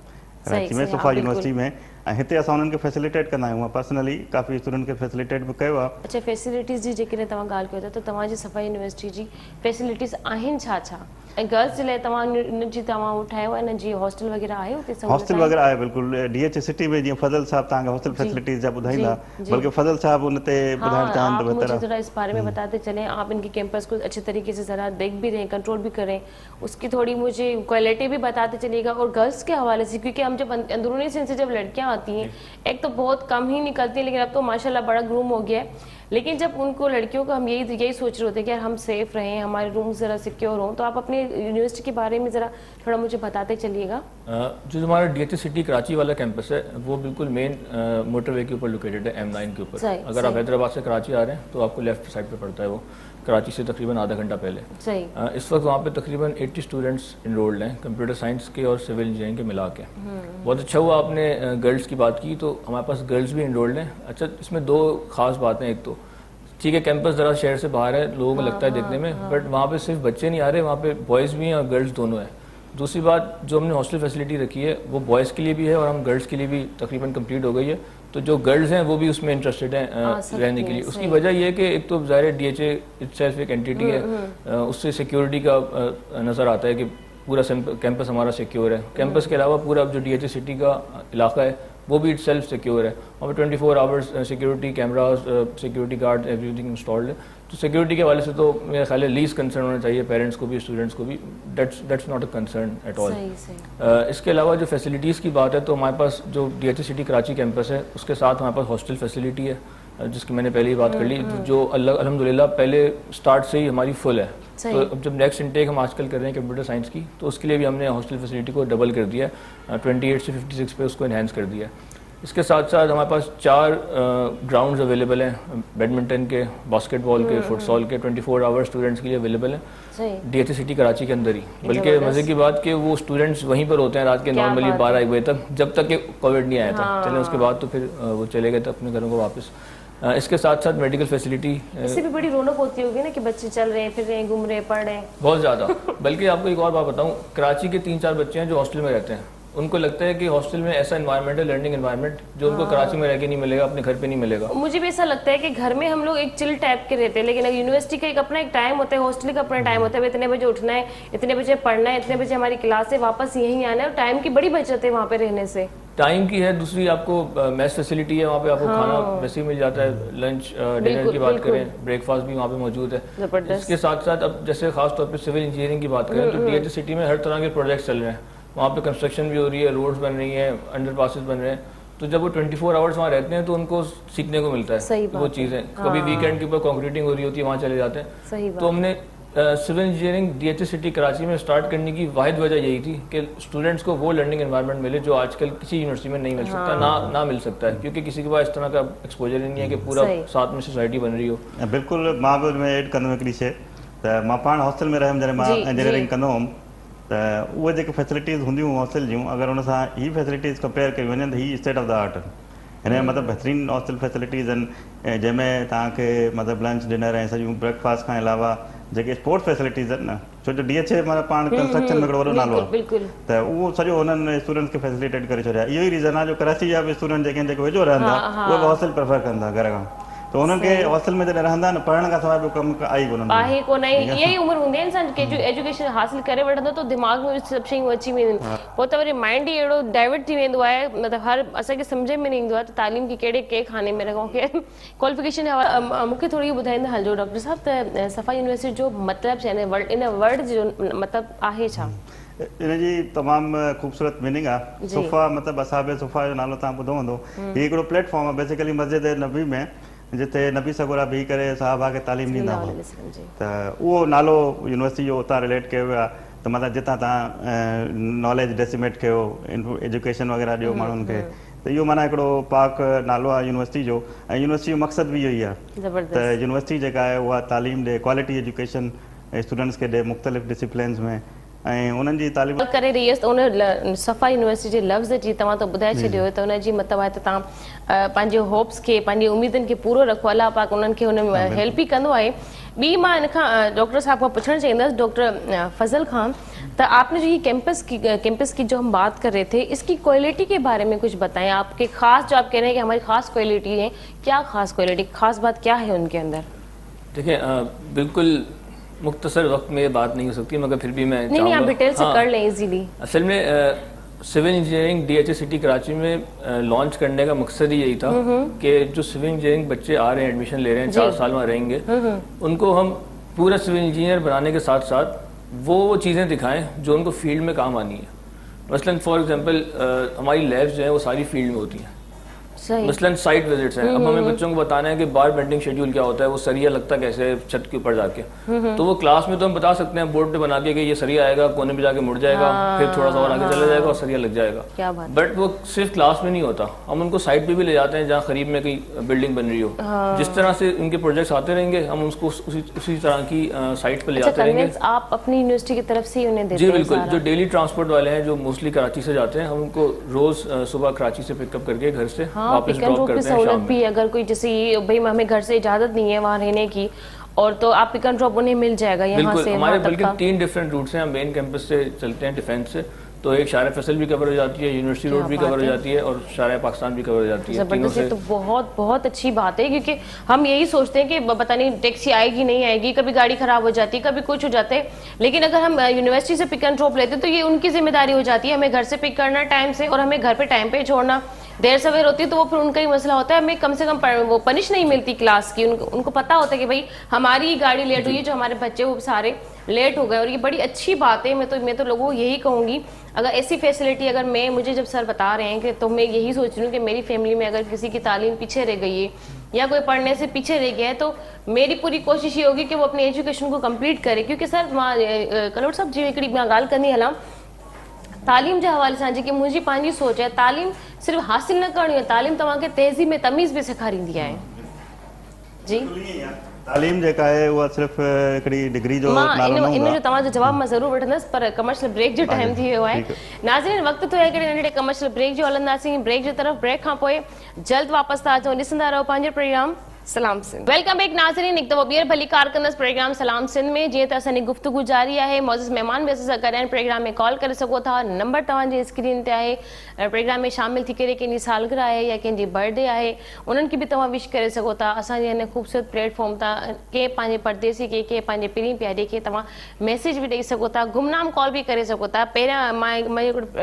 कराची में, सुफ़ा यूनिवर्सिटी में। ऐं हिते असां उन्हनि खे फैसिलिटेट कंदा आहियूं, पर्सनली काफ़ी स्टूडेंट खे फैसिलिटेट बि कयो आहे। अच्छा, फैसिलिटीज़ जी जेकॾहिं तव्हां ॻाल्हि कयो था त तव्हांजी सफ़ा यूनिवर्सिटी जी फैसिलिटीज़ आहिनि छा छा? ऐं गर्ल्स जे लाइ तव्हां ठाहियो आहे न, जीअं हॉस्टल वग़ैरह आहे हुते? हॉस्टल वग़ैरह आहे बिल्कुलु। DH सिटी में जीअं फज़ल साहब तव्हांखे हॉस्टल फैसिलिटीज़ जा ॿुधाईंदा, बल्कि फज़ल साहब उन ते ॿुधाइणु चाहिनि त मुझे ज़रा इस बारे में बताते चलें, आप इनके कैंपस को अच्छे तरीके से ज़रा देख भी रहे, कंट्रोल भी करें, उसकी थोड़ी मुझे क्वालिटी भी बताते चलिएगा। और गर्ल्स के हवाले से, क्योंकि हम जब अंदरूनी सिंध से जब लड़कियाँ आती हैं, एक तो बहुत कम ही निकलती हैं, लेकिन अब तो माशाल्लाह बड़ा ग्रूम हो गया है। लेकिन जब उनको लड़कियों को हम यही सोच रहे होते हैं कि यार हम सेफ रहें, हमारे रूम ज़रा सिक्योर हों, तो आप अपने यूनिवर्सिटी के बारे में ज़रा थोड़ा मुझे बताते चलिएगा। जो हमारा DH सिटी कराची वाला कैंपस है वो बिल्कुल मेन मोटरवे के ऊपर लोकेटेड है, M9 के ऊपर। अगर आप हैदराबाद से कराची आ रहे हैं तो आपको लेफ्ट साइड पे पड़ता है वो, कराची से तकरीबन आधा घंटा पहले। इस वक्त वहाँ पे तकरीबन 80 स्टूडेंट्स इनरोल्ड हैं, कंप्यूटर साइंस के और सिविल इंजीनियरिंग के मिला के। बहुत अच्छा हुआ आपने गर्ल्स की बात की, तो हमारे पास गर्ल्स भी इनरोल्ड हैं। अच्छा, इसमें 2 खास बातें। एक तो ठीक है, कैंपस ज़रा शहर से बाहर है, लोगों को लगता है देखने में, बट वहाँ पे सिर्फ बच्चे नहीं आ रहे, वहाँ पे बॉयज़ भी हैं और गर्ल्स दोनों हैं। दूसरी बात, जो हमने हॉस्टल फैसिलिटी रखी है वो बॉयज़ के लिए भी है और हम गर्ल्स के लिए भी तकरीबन कंप्लीट हो गई है। तो जो गर्ल्स हैं वो भी उसमें इंटरेस्टेड हैं रहने के लिए। उसकी वजह ये है कि एक तो ज़ाहिर है DHA इटसेल्फ एक एंटिटी है, उससे सिक्योरिटी का नज़र आता है कि पूरा कैंपस हमारा सिक्योर है। कैंपस के अलावा पूरा जो DHA सिटी का इलाका है वो भी इटसेल्फ सिक्योर है। वहाँ पर 24 hours security cameras, security guard, everything installed है। तो सिक्योरिटी के हवाले से तो मेरा ख्याल है लीस्ट कंसर्न होना चाहिए पेरेंट्स को भी, स्टूडेंट्स को भी। That's not a concern at all. इसके अलावा जो फैसिलिटीज़ की बात है, तो हमारे पास जो DH सिटी कराची कैंपस है उसके साथ हमारे पास हॉस्टल फैसिलिटी है, जिसकी मैंने पहले ही बात कर ली, जो अल्हम्दुलिल्लाह पहले स्टार्ट से ही हमारी फुल है। तो अब जब नेक्स्ट इनटेक हम आजकल कर रहे हैं कंप्यूटर साइंस की, तो उसके लिए भी हमने हॉस्टल फैसिलिटी को डबल कर दिया है, 28 से 56 पे उसको इन्हेंस कर दिया है। इसके साथ साथ हमारे पास 4 ग्राउंड्स अवेलेबल हैं, बैडमिंटन के, बास्केटबॉल के, फुटसॉल के, 24 आवर स्टूडेंट्स के लिए अवेलेबल हैं DH सिटी कराची के अंदर ही। बल्कि मज़े की बात कि वो स्टूडेंट्स वहीं पर होते हैं रात के नॉर्मली 12-1 बजे तक, जब तक कि कोविड नहीं आया था। चलें, उसके बाद तो फिर वो चले गए थे अपने घरों को वापस। इसके साथ साथ मेडिकल फैसिलिटी, इससे भी बड़ी रौनक होती होगी ना कि बच्चे चल रहे हैं, फिर रहे हैं, घूम रहे हैं, पढ़ रहे हैं। बहुत ज़्यादा। बल्कि आपको एक और बात बताऊं, कराची के 3-4 बच्चे हैं जो हॉस्टल में रहते हैं, उनको लगता है कि हॉस्टल में ऐसा एनवायरनमेंट है, लर्निंग एनवायरनमेंट, जो उनको कराची में रह के नहीं मिलेगा, अपने घर पे नहीं मिलेगा। मुझे भी ऐसा लगता है कि घर में हम लोग एक चिल टाइप के रहते हैं, लेकिन यूनिवर्सिटी का एक अपना एक टाइम होता है, हॉस्टल का अपना टाइम होता है, इतने बजे उठना है, इतने बजे पढ़ना है, इतने बजे हमारी क्लास है, वापस यहीं आना है, और टाइम की बड़ी बचत है वहाँ पे रहने से। टाइम की है, दूसरी आपको मेस फैसिलिटी है, वहाँ पे आपको खाना वैसे ही मिल जाता है, लंच डिनर की बात करें, ब्रेकफास्ट भी वहाँ पे मौजूद है। इसके साथ साथ अब जैसे खास तौर पे सिविल इंजीनियरिंग की बात करें तो DH सिटी में हर तरह के प्रोजेक्ट्स चल रहे हैं, वहाँ पे कंस्ट्रक्शन भी हो रही है, रोड्स बन रही हैं, अंडर पासेस बन रहे हैं, तो जब वो 24 आवर्स वहाँ रहते हैं तो उनको सीखने को मिलता है वो चीज़ें। कभी वीकेंड के ऊपर कंक्रीटिंग हो रही होती है, वहाँ चले जाते हैं। तो हमने civil engineering DH city Karachi में स्टार्ट करने की वाहिद वजह यही थी कि स्टूडेंट्स को वो लर्निंग एनवायरनमेंट मिले जो आजकल किसी यूनिवर्सिटी में नहीं मिल सकता, ना मिल सकता है, क्योंकि किसी के पास इस तरह का एक्सपोजर ही नहीं है कि पूरा साथ में सोसाइटी बन रही हो। बिल्कुल मां भी में ऐड कंदो हिकिड़ी शइ त मां पाण हॉस्टल में रहियुमि जॾहिं मां इंजीनियरिंग कंदो हुउमि त उहे जेके फैसिलिटीज़ हूंदियूं हॉस्टल जूं, अगरि हुन सां ही फैसिलिटीज़ कंपेयर कयूं वञनि त ही स्टेट ऑफ द आर्ट आहिनि। हिन जो मतिलबु बहितरीनु हॉस्टल फैसिलिटीज़ आहिनि जंहिंमें तव्हांखे मतिलबु लंच डिनर ऐं सॼियूं ब्रेकफास्ट खां अलावा जेके स्पोर्ट्स फैसिलिटीज़ आहिनि न, छो जो DH मतिलबु पाण कंस्ट्रक्शन में हिकिड़ो वॾो नालो आहे, त उहो सॼो हुननि स्टूडेंट्स खे फैसिलिटेट करे छॾिया। इहो ई रीज़न आहे जो कराची जा बि स्टूडेंट जेके वेझो रहंदा उहे बि हॉस्टल प्रेफर कंदा घर खां, तो उन्हनि खे हॉस्टल में जॾहिं रहंदा न पढ़ण खां सवाइ ॿियो कमु आहे कोन आहे कोन। इहा ई उमिरि हूंदी आहे इंसान के जो एजुकेशन हासिल करे वठंदो त दिमाग़ में सभु शयूं अची वेंदियूं, पोइ त वरी माइंड ई अहिड़ो डाइवर्ट थी वेंदो आहे, मतिलबु हर असांखे सम्झ में न ईंदो आहे त तालीम खे के खाने में रखूं, के क्वालिफिकेशन। मूंखे थोरी ॿुधाईंदा हलिजो डॉक्टर साहब त सफ़ा यूनिवर्सिटी जो मतिलबु छा इन वर्ड जो मतिलबु आहे छा? इनजी तमामु ख़ूबसूरत मीनिंग आहे। सुफ़ा मतिलबु असाबे सुफ़ा जो नालो तव्हां ॿुधो हूंदो, हीउ हिकिड़ो प्लेटफॉर्म आहे बेसिकली मस्जिद नबी में, जिते नबी सगोरा बीह करे साहबा खे तालीम ॾींदा हुआ, त उहो नालो यूनिवर्सिटी जो उतां रिलेट कयो वियो आहे, त मतिलबु जितां तव्हां नॉलेज डेसिमेट कयो, एजुकेशन वग़ैरह ॾियो माण्हुनि खे, त इहो माना हिकिड़ो पाक नालो आहे यूनिवर्सिटी जो। ऐं यूनिवर्सिटी जो मक़सदु बि इहो ई आहे त यूनिवर्सिटी जेका आहे उहा तालीम ॾे, क्वालिटी एजुकेशन स्टूडेंट्स खे ॾे मुख़्तलिफ़ डिसिप्लिन्स में, ऐं उन्हनि जी तालीम करे रही आहे। त उन सफ़ा यूनिवर्सिटी जे लफ़्ज़ जी तव्हां त ॿुधाए छॾियो त उनजी मतिलबु आहे त तव्हां पंहिंजे होप्स खे, पंहिंजी उमेदुनि खे पूरो रखो, अलाह पाक उन्हनि खे हुन में हेल्प ई कंदो आहे। ॿी मां इन खां डॉक्टर साहब खां पुछणु चाहींदसि, डॉक्टर फजल खान, तो आपने जो ये कैंपस की जो हम बात कर रहे थे, इसकी क्वालिटी के बारे में कुछ बताएं। आपके खास जो आप कह रहे हैं कि हमारी खास क्वालिटी है, क्या खास क्वालिटी, खास बात क्या है उनके अंदर? देखिए बिल्कुल मुख्तसर वक्त में ये बात नहीं हो सकती, मगर फिर भी मैं नहीं आप डिटेल से कर लें इजीली। असल में civil engineering DH city Karachi में लॉन्च करने का मकसद ही यही था कि जो सिविल इंजीनियरिंग बच्चे आ रहे हैं, एडमिशन ले रहे हैं, 4 साल में रहेंगे, उनको हम पूरा सिविल इंजीनियर बनाने के साथ साथ वो चीज़ें दिखाएं जो उनको फील्ड में काम आनी है। मसलन फॉर एग्जांपल हमारी लैब्स जो हैं वो सारी फील्ड में होती हैं, मसलन साइट विजिट्स हैं। अब हमें बच्चों को बताना है कि बार बेंडिंग शेड्यूल क्या होता है, वो सरिया लगता कैसे है छत के ऊपर जाके, तो वो क्लास में तो हम बता सकते हैं बोर्ड पे बना के कि ये सरिया आएगा, कोने पे जाके मुड़ जाएगा, फिर थोड़ा सा और आगे चला जाएगा और सरिया लग जाएगा, बट वो सिर्फ क्लास में नहीं होता, हम उनको साइट पे भी ले जाते हैं जहाँ करीब में कहीं बिल्डिंग बन रही हो। जिस तरह से उनके प्रोजेक्ट्स आते रहेंगे हम उसको उसी तरह की साइट पे ले जाते रहेंगे। आप अपनी यूनिवर्सिटी की तरफ से उन्हें देते हैं? जी बिल्कुल, जो डेली ट्रांसपोर्ट वाले हैं जो मोस्टली कराची से जाते हैं, हम उनको रोज सुबह कराची से पिकअप करके घर से वापस ड्रॉप करते हैं। सहूलत भी अगर कोई जैसे भाई हमें घर से इजाजत नहीं है वहाँ रहने की, और तो आप पिक एंड ड्रॉप उन्हें मिल जाएगा यहाँ से। हमारे बल्कि 3 डिफरेंट रूट्स हैं, हम मेन कैंपस से चलते हैं डिफेंस से, तो एक शारा फैसल भी कवर हो जाती है, यूनिवर्सिटी रोड भी कवर हो जाती है और शारा पाकिस्तान भी कवर हो जाती है। जबरदस्त, तो बहुत बहुत अच्छी बात है, क्योंकि हम यही सोचते हैं कि पता नहीं टैक्सी आएगी नहीं आएगी, कभी गाड़ी खराब हो जाती है, कभी कुछ हो जाते हैं, लेकिन अगर हम यूनिवर्सिटी से पिक एंड ड्रॉप लेते हैं तो ये उनकी जिम्मेदारी हो जाती है, हमें घर से पिक करना टाइम से और हमें घर पे टाइम पे छोड़ना। देर सवेर होती है तो वो फिर उनका ही मसला होता है, हमें कम से कम वो पनिश नहीं मिलती क्लास की, उनको पता होता है कि भाई हमारी ही गाड़ी लेट हुई है, जो हमारे बच्चे वो सारे लेट हो गए, और ये बड़ी अच्छी बात है। मैं तो लोगों को यही कहूँगी, अगर ऐसी फैसिलिटी अगर मुझे जब सर बता रहे हैं कि तो मैं यही सोच रही हूँ कि मेरी फैमिली में अगर किसी की तालीम पीछे रह गई है या कोई पढ़ने से पीछे रह गया है, तो मेरी पूरी कोशिश ये होगी कि वो अपनी एजुकेशन को कंप्लीट करे। क्योंकि सर कलोट साहब जी हिकिड़ी मां ॻाल्हि कंदी हलां, तालीम के हवाले से जेकी मुझी पांजी सोच है, तालीम सिर्फ हासिल न करनी है, तालीम तव्हांखे तहज़ीब में तमीज़ भी सेखारींदी है। जी तालीम जेका है वो सिर्फ हिकिड़ी डिग्री जो नालो न इन जो तव्हांजो जवाब मैं ज़रूर वठंदसि, पर कमर्शियल ब्रेक जो टाइम थी वियो आहे। नाज़रीन वक्त तो है हिकिड़े नंढड़े कमर्शियल ब्रेक जो हलंदासीं, ब्रेक जी तरफ़, ब्रेक खां पोइ जल्द वापस था अचूं, ॾिसंदा रहो पंहिंजो प्रोग्राम सलाम सिंध। वेलकम बैक नाज़रीन, एक दफ़ो ॿीहर भली कारकंदस प्रोग्राम सलाम सिंध में। जीअं त असांजी गुफ्तगू जारी आहे, मौजूद मेहमान भी असां सां गॾु आहिनि। प्रोग्राम में कॉल करे सघो था, नंबर तव्हांजी स्क्रीन ते आहे। प्रोग्राम में शामिल थी करे कंहिंजी सालगिरह आहे या कंहिंजी बर्थडे आहे, उन्हनि खे बि तव्हां विश करे सघो था। असांजे हिन ख़ूबसूरत प्लेटफॉर्म तां के पंहिंजे परदेसी के पंहिंजे पीढ़ी प्यारे खे तव्हां मैसेज भी ॾेई सघो था, गुमनाम कॉल भी करे सघो था। पहिरियां मां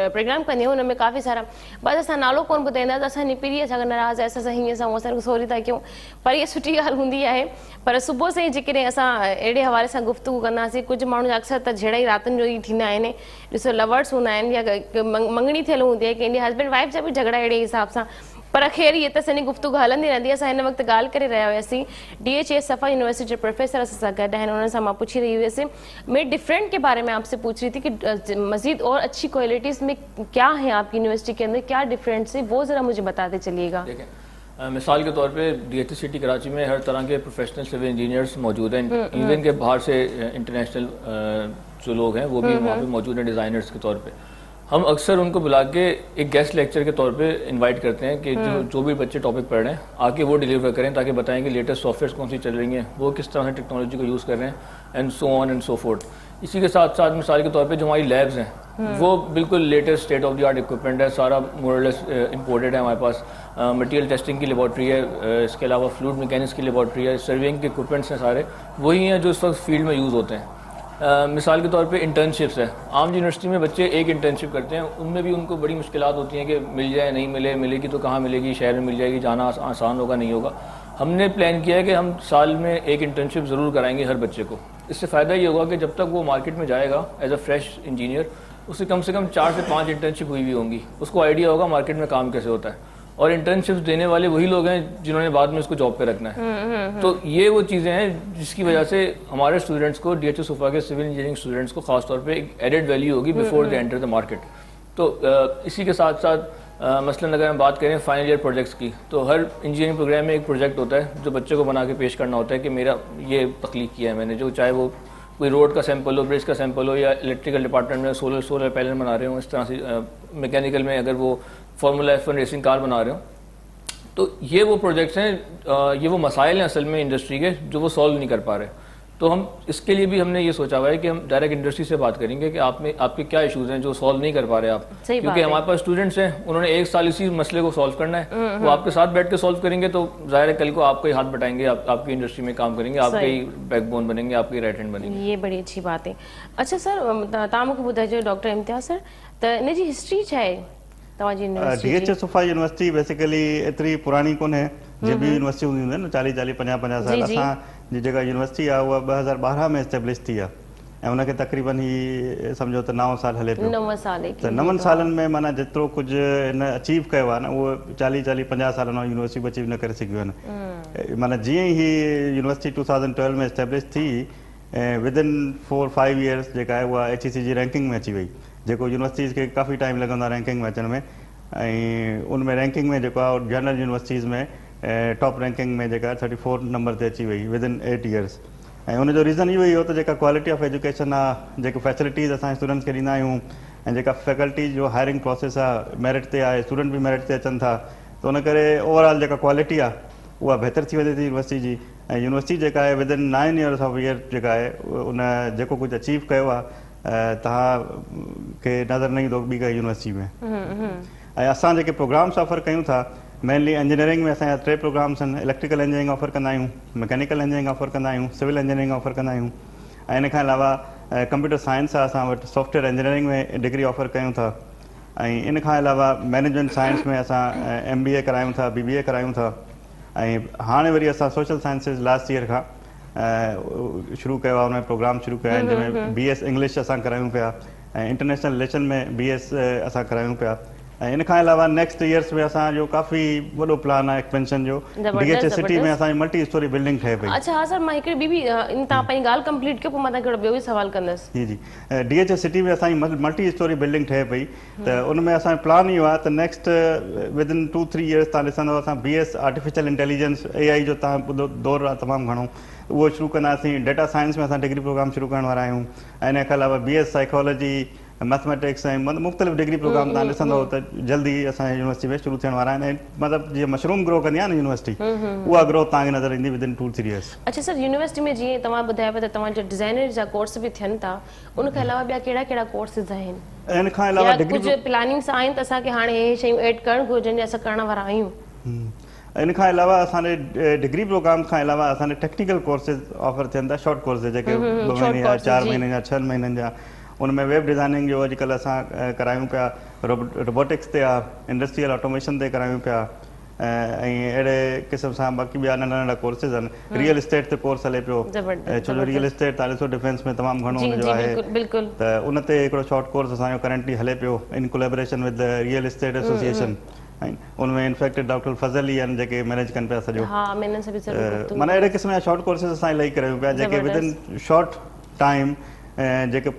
प्रोग्राम कंदी हुअमि, हुन में काफ़ी सारा बस असां नालो कोन ॿुधाईंदा त असांजी पीढ़ी असां नाराज़ आहे, असां हीअं सां असांखे सॉरी था कयूं, पर इहा सुठी ॻाल्हि हूंदी आहे। पर सुबुह सां ई जेकॾहिं असां अहिड़े हवाले सां गुफ़्तगू कंदासीं, कुझु माण्हू अक्सर त जहिड़ा ई रातिनि जो ई थींदा आहिनि, ॾिसो लवर्स हूंदा आहिनि या मंगणी थियल हूंदी आहे, कंहिंजे हस्बैंड वाइफ जा बि झगड़ा अहिड़े हिसाब सां। पर ख़ैर ये त असांजी गुफ़्तगू हलंदी रहंदी आहे। असां हिन वक़्तु ॻाल्हि करे रहिया हुआसीं, DHS सफ़ा यूनिवर्सिटी जे प्रोफेसर असां सां गॾु आहिनि। उन्हनि सां मां पुछी रही हुअसि, मैं डिफरेंट के बारे में आपसे पूछ रही थी कि मज़ीद और अच्छी क्वालिटीज़ में क्या है आपकी यूनिवर्सिटी के अंदर, क्या डिफरेंस है, वो ज़रा मुझे बताते चलिएगा। मिसाल के तौर पे DHS सिटी कराची में हर तरह के प्रोफेशनल सिविल इंजीनियर्स मौजूद हैं। इवन के बाहर से इंटरनेशनल जो लोग हैं वो भी वहाँ पे मौजूद हैं डिज़ाइनर्स के तौर पे। हम अक्सर उनको बुला के एक गेस्ट लेक्चर के तौर पे इनवाइट करते हैं कि जो भी बच्चे टॉपिक पढ़ रहे हैं आके वो डिलीवर करें, ताकि बताएं कि लेटेस्ट सॉफ्टवेयर कौन सी चल रही हैं, वो किस तरह से टेक्नोलॉजी को यूज़ कर रहे हैं, and so on and so forth. इसी के साथ साथ मिसाल के तौर पे जो हमारी लैब्स हैं वो बिल्कुल latest state of the art equipment है, सारा मोरलेस इम्पोर्टेड है हमारे पास। मटेरियल टेस्टिंग की लेबॉर्ट्री है, इसके अलावा फ्लूइड मैकेनिक्स की लेबॉर्ट्री है, सर्विंग के इक्विपमेंट्स हैं, सारे वही हैं जो इस वक्त फील्ड में यूज़ होते हैं। मिसाल के तौर पे इंटर्नशिप्स है, आम यूनिवर्सिटी में बच्चे एक इंटर्नशिप करते हैं, उनमें भी उनको बड़ी मुश्किलात होती हैं कि मिल जाए नहीं मिले, मिलेगी तो कहाँ मिलेगी, शहर में मिल जाएगी, जाना आसान होगा नहीं होगा। हमने प्लान किया है कि हम साल में एक इंटर्नशिप ज़रूर कराएंगे हर बच्चे को। इससे फ़ायदा ये होगा कि जब तक वो मार्केट में जाएगा एज अ फ्रेश इंजीनियर, उससे कम 4 से 5 इंटर्नशिप हुई भी होंगी, उसको आइडिया होगा मार्केट में काम कैसे होता है। और इंटर्नशिप्स देने वाले वही लोग हैं जिन्होंने बाद में उसको जॉब पे रखना है। तो ये वो चीज़ें हैं जिसकी वजह से हमारे स्टूडेंट्स को, DHS सोफा के सिविल इंजीनियरिंग स्टूडेंट्स को खास तौर पे एक एडेड वैल्यू होगी before they enter the market. तो इसी के साथ साथ मसलन अगर हम बात करें फाइनल ईयर प्रोजेक्ट्स की, तो हर इंजीनियरिंग प्रोग्राम में एक प्रोजेक्ट होता है जो बच्चे को बना के पेश करना होता है कि मेरा ये तख्लीक किया है मैंने, जो चाहे वो कोई रोड का सैंपल हो, ब्रिज का सैंपल हो, या इलेक्ट्रिकल डिपार्टमेंट में सोलर पैनल बना रहे हो, इस तरह से मैकेनिकल में अगर वो फार्मूला F1 रेसिंग कार बना रहे हो। तो ये वो प्रोजेक्ट्स हैं, ये वो मसाइल हैं असल में इंडस्ट्री के जो वो सॉल्व नहीं कर पा रहे। तो हम इसके लिए भी हमने ये सोचा हुआ है कि हम डायरेक्ट इंडस्ट्री से बात करेंगे कि आपके क्या इश्यूज हैं जो सॉल्व नहीं कर पा रहे आप, क्योंकि हमारे पास स्टूडेंट्स हैं, उन्होंने एक साल इसी मसले को सॉल्व करना है, वो आपके साथ बैठ के सॉल्व करेंगे तो ज़ाहिर है कल को आपको ही हाथ बटाएंगे, आपकी इंडस्ट्री में काम करेंगे, आपके ही बैकबोन बनेंगे, आपके राइट हैंड बनेंगे। ये बड़ी अच्छी बात है। अच्छा सर, तव्हां मूंखे ॿुधाइजो डॉक्टर इम्तियाज़ सर, त इन जी हिस्ट्री छा आहे तव्हांजी university? DHS sofa university basically एतिरी पुराणी कोन्हे, जे बि यूनिवर्सिटी हूंदी हूंदी न 40 50 साल। असांजी जेका यूनिवर्सिटी आहे उहा 2012 में एस्टेब्लिश थी आहे ऐं उनखे तक़रीबन ही सम्झो त 9 साल हले पियो। 9 साल त 9 सालनि में माना जेतिरो कुझु हिन अचीव कयो आहे न, उहो 40 50 सालनि में यूनिवर्सिटी अचीव न करे सघियूं आहिनि। माना जीअं ई यूनिवर्सिटी 2012 में एस्टेब्लिश थी, विदिन 4-5 ईयर्स जेका आहे उहा HEC जी रैंकिंग में अची वई, जेको यूनिवर्सिटीज़ खे काफ़ी टाइम लॻंदो आहे रैंकिंग में अचण में। ऐं उनमें रैंकिंग में जेको आहे जनरल यूनिवर्सिटीज़ में टॉप रैंकिंग में जेका 34 नंबर ते अची वई विदिन 8 ईयर्स। ऐं उनजो रीज़न इहो ई हो त जेका क्वालिटी ऑफ एजुकेशन आहे, जेके फैसिलिटीज़ असां स्टूडेंट्स खे ॾींदा आहियूं, ऐं जेका फैकल्टी जो हायरिंग प्रोसेस आहे मेरिट ते आहे, स्टूडेंट बि मेरिट ते अचनि था, त उन करे ओवरऑल जेका क्वालिटी आहे उहा बहितर थी वञे थी यूनिवर्सिटी जी। ऐं यूनिवर्सिटी जेका आहे विदिन 9 ईयर्स ऑफ ईयर जेका आहे उन जेको कुझु अचीव कयो आहे तव्हांखे नज़र न ईंदो ॿी काई यूनिवर्सिटी में। ऐं असां जेके प्रोग्राम्स ऑफर कयूं था, मेनली इंजीनियरिंग में असांजा 3 प्रोग्राम्स आहिनि। इलेक्ट्रिकल इंजीनियरिंग ऑफर कंदा आहियूं, मैकेनिकल इंजीनियरिंग ऑफर कंदा आहियूं, सिविल इंजीनियरिंग ऑफर कंदा आहियूं, ऐं इन खां अलावा कंप्यूटर साइंस आहे असां वटि, सॉफ्टवेयर इंजीनियरिंग में डिग्री ऑफर कयूं था, ऐं इन खां अलावा मैनेजमेंट साइंस में असां MBA करायूं था, BBA करायूं था, ऐं हाणे वरी असां सोशल साइंसिस लास्ट ईयर खां शुरू कयो आहे, उनमें प्रोग्राम शुरू कया आहिनि जंहिंमें BS इंग्लिश असां करायूं पिया, ऐं इंटरनेशनल रिलेशन में BS असां करायूं पिया। ऐं इन खां अलावा नेक्स्ट ईयर्स में असांजो काफ़ी वॾो प्लान आहे एक्सपेंशन जो। DHS सिटी में असांजी मल्टी स्टोरी बिल्डिंग ठहे पई। अच्छा हाँ सर, मां हिकिड़ी ॿी तव्हां पंहिंजी ॻाल्हि कंप्लीट कयो, पोइ मां तव्हांखे ॿियो बि सवाल कंदसि। जी DHS सिटी में असांजी मल्टी स्टोरी बिल्डिंग ठहे पई, त उनमें असांजो प्लान इहो आहे त नेक्स्ट विदिन 2-3 ईयर्स तव्हां ॾिसंदव असां BS आर्टिफिशियल इंटेलिजेंस AI जो तव्हां दौरु आहे तमामु घणो, उहो शुरू कंदासीं। डेटा साइंस में असां डिग्री प्रोग्राम शुरू करण वारा आहियूं, ऐं इन खां अलावा BS साइकोलॉजी मैथमेटिक्स ऐं मतिलबु मुख़्तलिफ़ डिग्री प्रोग्राम तव्हां ॾिसंदो त जल्दी असांजे यूनिवर्सिटी में शुरू थियण वारा आहिनि। मतिलबु जीअं मशरूम ग्रो कंदी आहे न यूनिवर्सिटी, उहा ग्रोथ तव्हांखे नज़र ईंदी विदिन 2-3 years। अच्छा सर, यूनिवर्सिटी में जीअं तव्हां ॿुधायो पिया त तव्हांजा डिज़ाइनर जा कोर्स बि थियनि था, उन खां अलावा ॿिया कहिड़ा कहिड़ा कोर्सिस आहिनि? इन खां अलावा डिग्री कुझु प्लानिंग्स आहिनि त असांखे हाणे हे शयूं एड करणु घुरिजनि या असां करण वारा आहियूं? इन खां अलावा असांजे डिग्री प्रोग्राम खां अलावा असांजे टेक्निकल कोर्सिस ऑफर थियनि था, शॉर्ट कोर्सिस जेके 2 महीने या 4 महीने या 6 महीननि जा। उनमें वेब डिज़ाइनिंग जो अॼुकल्ह असां करायूं पिया, रोबोटिक्स ते आहे, इंडस्ट्रियल ऑटोमेशन ते करायूं पिया, ऐं अहिड़े क़िस्म सां बाक़ी ॿिया नंढा नंढा कोर्सिस आहिनि। रियल इस्टेट ते कोर्स हले पियो, छो जो रियल इस्टेट तव्हां ॾिसो डिफेंस में तमामु घणो हुनजो आहे, त उन ते हिकिड़ो शॉर्ट कोर्स असांजो करंटली हले पियो in collaboration with the real estate association. ऐं उनमें इनफैक्ट डॉक्टर फज़ल ई आहिनि जेके मैनेज कनि पिया सॼो। माना अहिड़े क़िस्म जा शॉर्ट कोर्सिस असां इलाही करायूं पिया जेके विदिन शॉर्ट टाइम जेके